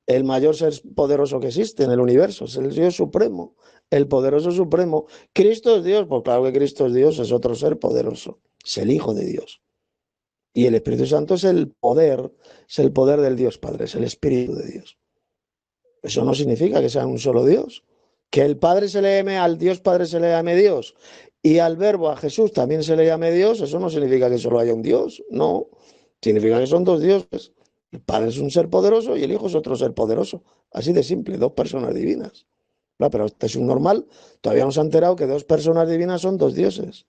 el mayor ser poderoso que existe en el universo, es el Dios supremo, el poderoso supremo. Cristo es Dios, pues claro que Cristo es Dios, es otro ser poderoso, es el Hijo de Dios. Y el Espíritu Santo es el poder del Dios Padre, es el Espíritu de Dios. Eso no significa que sea un solo Dios. Que el Padre se le llame, al Dios Padre se le llame Dios y al Verbo, a Jesús, también se le llame Dios, eso no significa que solo haya un Dios, no. Significa que son dos dioses. El Padre es un ser poderoso y el Hijo es otro ser poderoso. Así de simple, dos personas divinas. Claro, pero este es un normal, todavía no se ha enterado que dos personas divinas son dos dioses.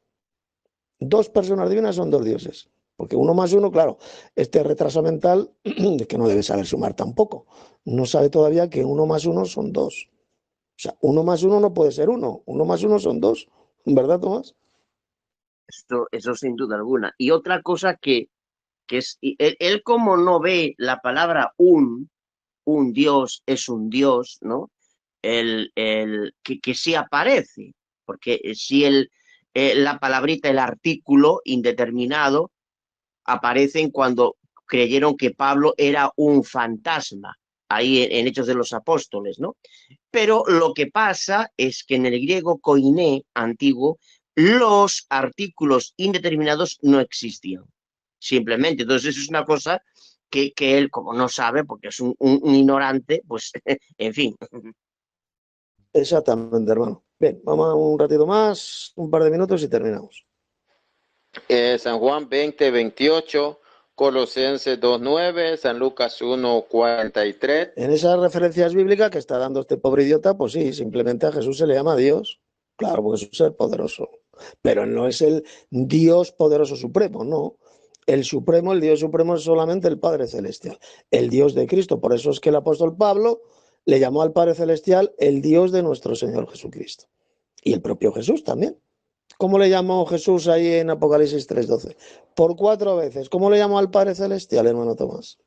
Dos personas divinas son dos dioses. Porque uno más uno, claro, este retraso mental, que no debe saber sumar tampoco, no sabe todavía que uno más uno son dos. O sea, uno más uno no puede ser uno más uno son dos, ¿verdad, Tomás? Eso sin duda alguna. Y otra cosa que es, él como no ve la palabra un Dios es un Dios, ¿no? Que sí aparece, porque si la palabrita, el artículo indeterminado, aparecen cuando creyeron que Pablo era un fantasma, ahí en Hechos de los Apóstoles, ¿no? Pero lo que pasa es que en el griego koiné antiguo, los artículos indeterminados no existían. Simplemente, entonces eso es una cosa que él, como no sabe, porque es un ignorante, pues, en fin. Exactamente, hermano. Bien, vamos a un ratito más, un par de minutos y terminamos. San Juan 20, 28, Colosenses 2, 9, San Lucas 1, 43. En esas referencias bíblicas que está dando este pobre idiota, pues sí, simplemente a Jesús se le llama Dios. Claro, porque es un ser poderoso. Pero no es el Dios poderoso supremo, no. El supremo, el Dios supremo es solamente el Padre Celestial, el Dios de Cristo. Por eso es que el apóstol Pablo le llamó al Padre Celestial el Dios de nuestro Señor Jesucristo. Y el propio Jesús también. ¿Cómo le llamó Jesús ahí en Apocalipsis 3:12? Por 4 veces. ¿Cómo le llamó al Padre Celestial, hermano Tomás?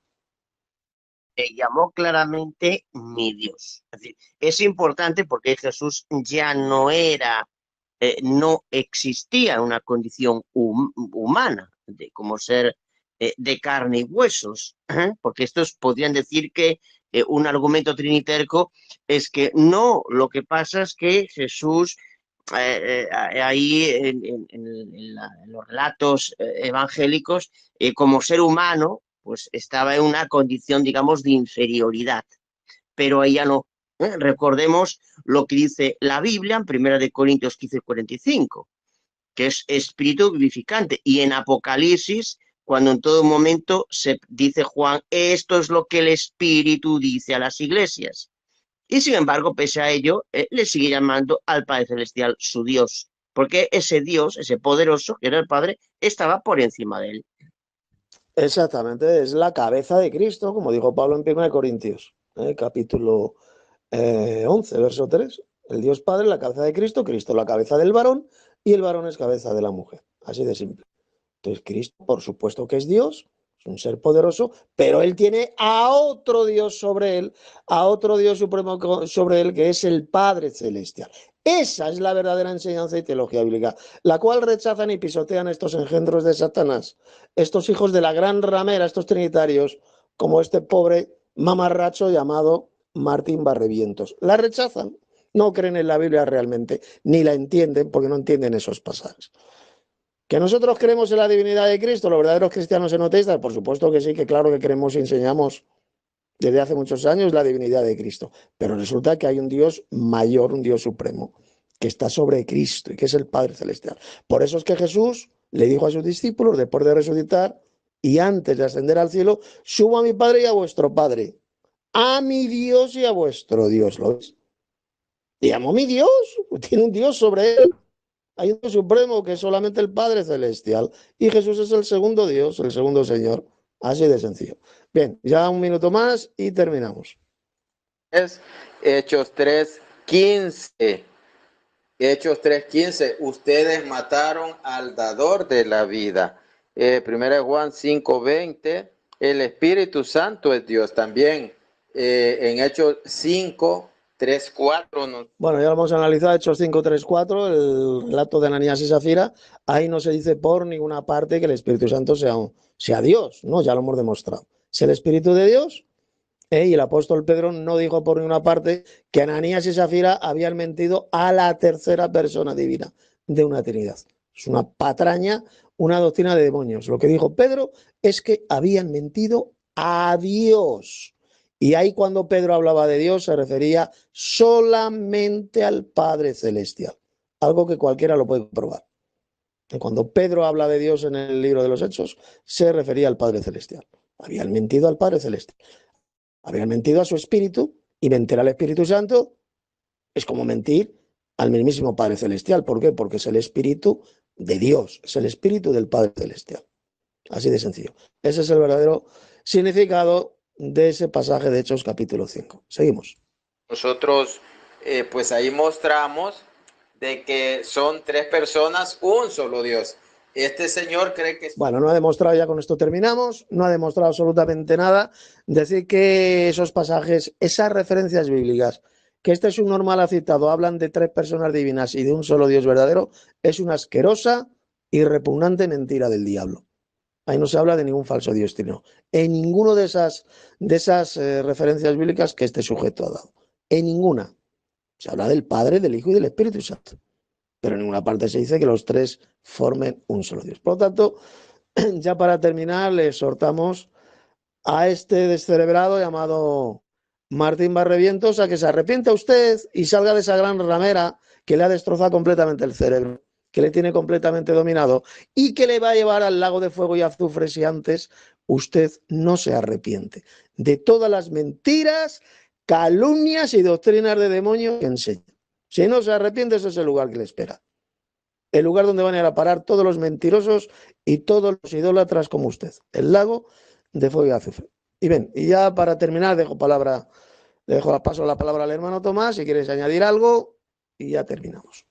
Le llamó claramente mi Dios. Es decir, es importante porque Jesús ya no era, no existía una condición humana como ser de carne y huesos, porque estos podrían decir que un argumento triniterco es que no, lo que pasa es que Jesús ahí en los relatos evangélicos, como ser humano, pues estaba en una condición, digamos, de inferioridad, pero ella no. Recordemos lo que dice la Biblia en 1 Corintios 15:45, que es espíritu vivificante, y en Apocalipsis, cuando en todo momento se dice Juan, esto es lo que el Espíritu dice a las iglesias. Y sin embargo, pese a ello, le sigue llamando al Padre Celestial su Dios, porque ese Dios, ese poderoso, que era el Padre, estaba por encima de él. Exactamente, es la cabeza de Cristo, como dijo Pablo en 1 Corintios, capítulo 11, verso 3. El Dios Padre, la cabeza de Cristo, Cristo la cabeza del varón y el varón es cabeza de la mujer. Así de simple. Entonces Cristo, por supuesto que es Dios, es un ser poderoso, pero él tiene a otro Dios sobre él, a otro Dios supremo sobre él, que es el Padre Celestial. Esa es la verdadera enseñanza y teología bíblica, la cual rechazan y pisotean estos engendros de Satanás, estos hijos de la gran ramera, estos trinitarios, como este pobre mamarracho llamado Martín Barrevientos. La rechazan, no creen en la Biblia realmente, ni la entienden porque no entienden esos pasajes. ¿Que nosotros creemos en la divinidad de Cristo, los verdaderos cristianos enoteístas? Por supuesto que sí, que claro que creemos y enseñamos desde hace muchos años la divinidad de Cristo. Pero resulta que hay un Dios mayor, un Dios supremo, que está sobre Cristo y que es el Padre Celestial. Por eso es que Jesús le dijo a sus discípulos, después de resucitar y antes de ascender al cielo, subo a mi Padre y a vuestro Padre, a mi Dios y a vuestro Dios. ¿Lo ves? Y amo a mi Dios, tiene un Dios sobre él. Hay un Dios supremo que es solamente el Padre Celestial y Jesús es el segundo Dios, el segundo Señor. Así de sencillo. Bien, ya un minuto más y terminamos. Es Hechos 3:15. Hechos 3:15. Ustedes mataron al dador de la vida. 1 Juan 5:20. El Espíritu Santo es Dios también. En Hechos 5:3-4. Bueno, ya lo hemos analizado, Hechos 5, 3, 4, el relato de Ananías y Zafira. Ahí no se dice por ninguna parte que el Espíritu Santo sea Dios, ¿no? Ya lo hemos demostrado. Es el Espíritu de Dios. Y el apóstol Pedro no dijo por ninguna parte que Ananías y Zafira habían mentido a la tercera persona divina de una Trinidad. Es una patraña, una doctrina de demonios. Lo que dijo Pedro es que habían mentido a Dios. Y ahí cuando Pedro hablaba de Dios se refería solamente al Padre Celestial, algo que cualquiera lo puede comprobar. Cuando Pedro habla de Dios en el libro de los Hechos, se refería al Padre Celestial. Habían mentido al Padre Celestial. Habían mentido a su espíritu y mentir al Espíritu Santo es como mentir al mismísimo Padre Celestial. ¿Por qué? Porque es el espíritu de Dios, es el espíritu del Padre Celestial. Así de sencillo. Ese es el verdadero significado de ese pasaje de Hechos capítulo 5. Seguimos. Nosotros pues ahí mostramos de que son tres personas, un solo Dios. Este señor cree que... Bueno, no ha demostrado, ya con esto terminamos, no ha demostrado absolutamente nada. Decir que esos pasajes, esas referencias bíblicas, que este subnormal ha citado, hablan de tres personas divinas y de un solo Dios verdadero, es una asquerosa y repugnante mentira del diablo. Ahí no se habla de ningún falso Dios trino. En ninguno de esas referencias bíblicas que este sujeto ha dado. En ninguna. Se habla del Padre, del Hijo y del Espíritu Santo. Pero en ninguna parte se dice que los tres formen un solo Dios. Por lo tanto, ya para terminar, le exhortamos a este descerebrado llamado Martín Barrevientos a que se arrepienta usted y salga de esa gran ramera que le ha destrozado completamente el cerebro, que le tiene completamente dominado y que le va a llevar al lago de fuego y azufre si antes usted no se arrepiente de todas las mentiras, calumnias y doctrinas de demonio que enseña. Si no se arrepiente, ese es el lugar que le espera. El lugar donde van a ir a parar todos los mentirosos y todos los idólatras como usted. El lago de fuego y azufre. Y ven, y ya para terminar, paso la palabra al hermano Tomás, si quieres añadir algo, y ya terminamos.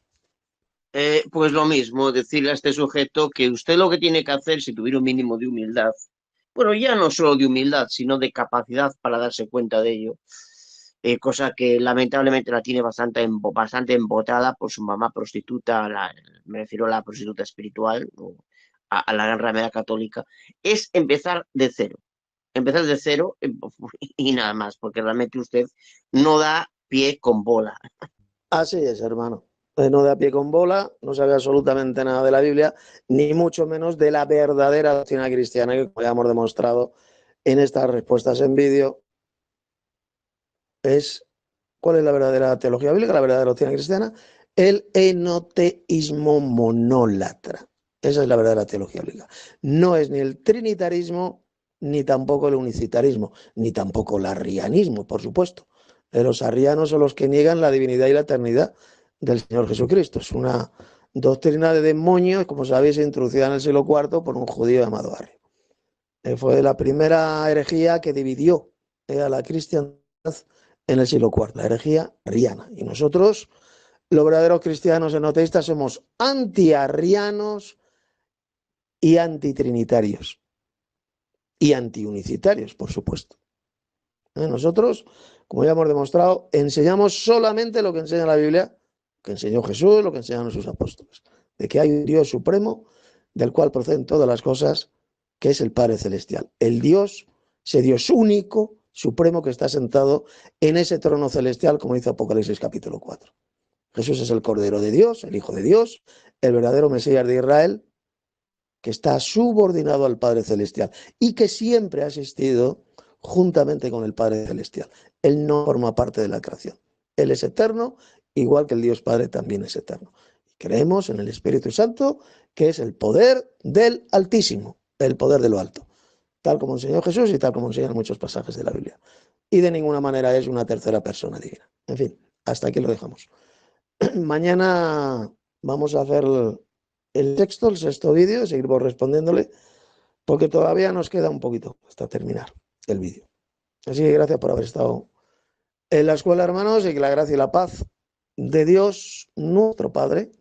Pues lo mismo, decirle a este sujeto que usted lo que tiene que hacer, si tuviera un mínimo de humildad, bueno, ya no solo de humildad, sino de capacidad para darse cuenta de ello, cosa que lamentablemente la tiene bastante embotada por su mamá prostituta, me refiero a la prostituta espiritual, a la Gran Ramera Católica, es empezar de cero. Empezar de cero y nada más, porque realmente usted no da pie con bola. Así es, hermano. No da pie con bola, no sabe absolutamente nada de la Biblia, ni mucho menos de la verdadera doctrina cristiana, que como ya hemos demostrado en estas respuestas en vídeo, es ¿cuál es la verdadera teología bíblica, la verdadera doctrina cristiana? El enoteísmo monólatra. Esa es la verdadera teología bíblica. No es ni el trinitarismo, ni tampoco el unicitarismo, ni tampoco el arrianismo, por supuesto. Los arrianos son los que niegan la divinidad y la eternidad del Señor Jesucristo. Es una doctrina de demonios, como sabéis, introducida en el siglo IV por un judío llamado Arrio. Fue la primera herejía que dividió a la cristiandad en el siglo IV, la herejía arriana. Y nosotros, los verdaderos cristianos enoteístas, somos antiarrianos y antitrinitarios. Y antiunicitarios, por supuesto. Nosotros, como ya hemos demostrado, enseñamos solamente lo que enseña la Biblia, que enseñó Jesús, lo que enseñaron sus apóstoles. De que hay un Dios supremo, del cual proceden todas las cosas, que es el Padre Celestial. El Dios, ese Dios único, supremo, que está sentado en ese trono celestial, como dice Apocalipsis capítulo 4. Jesús es el Cordero de Dios, el Hijo de Dios, el verdadero Mesías de Israel, que está subordinado al Padre Celestial y que siempre ha existido juntamente con el Padre Celestial. Él no forma parte de la creación. Él es eterno, igual que el Dios Padre también es eterno. Creemos en el Espíritu Santo, que es el poder del Altísimo, el poder de lo alto, tal como enseñó Jesús y tal como enseñan muchos pasajes de la Biblia. Y de ninguna manera es una tercera persona divina. En fin, hasta aquí lo dejamos. Mañana vamos a hacer el texto, el sexto vídeo, seguiremos respondiéndole, porque todavía nos queda un poquito hasta terminar el vídeo. Así que gracias por haber estado en la escuela, hermanos, y que la gracia y la paz de Dios, nuestro Padre,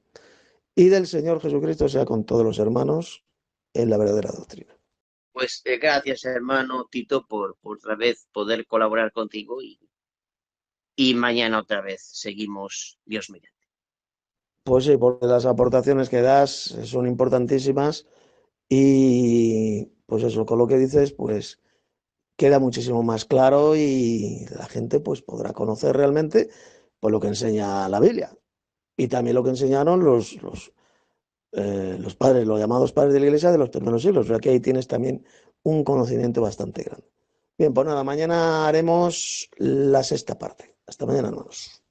y del Señor Jesucristo sea con todos los hermanos en la verdadera doctrina. Pues gracias, hermano Tito, por otra vez poder colaborar contigo y mañana otra vez seguimos, Dios mediante. Pues sí, porque las aportaciones que das son importantísimas y pues eso, con lo que dices, pues queda muchísimo más claro y la gente pues podrá conocer realmente pues lo que enseña la Biblia y también lo que enseñaron los padres, los llamados padres de la Iglesia de los primeros siglos. O sea que ahí tienes también un conocimiento bastante grande. Bien, pues nada, mañana haremos la sexta parte. Hasta mañana, hermanos.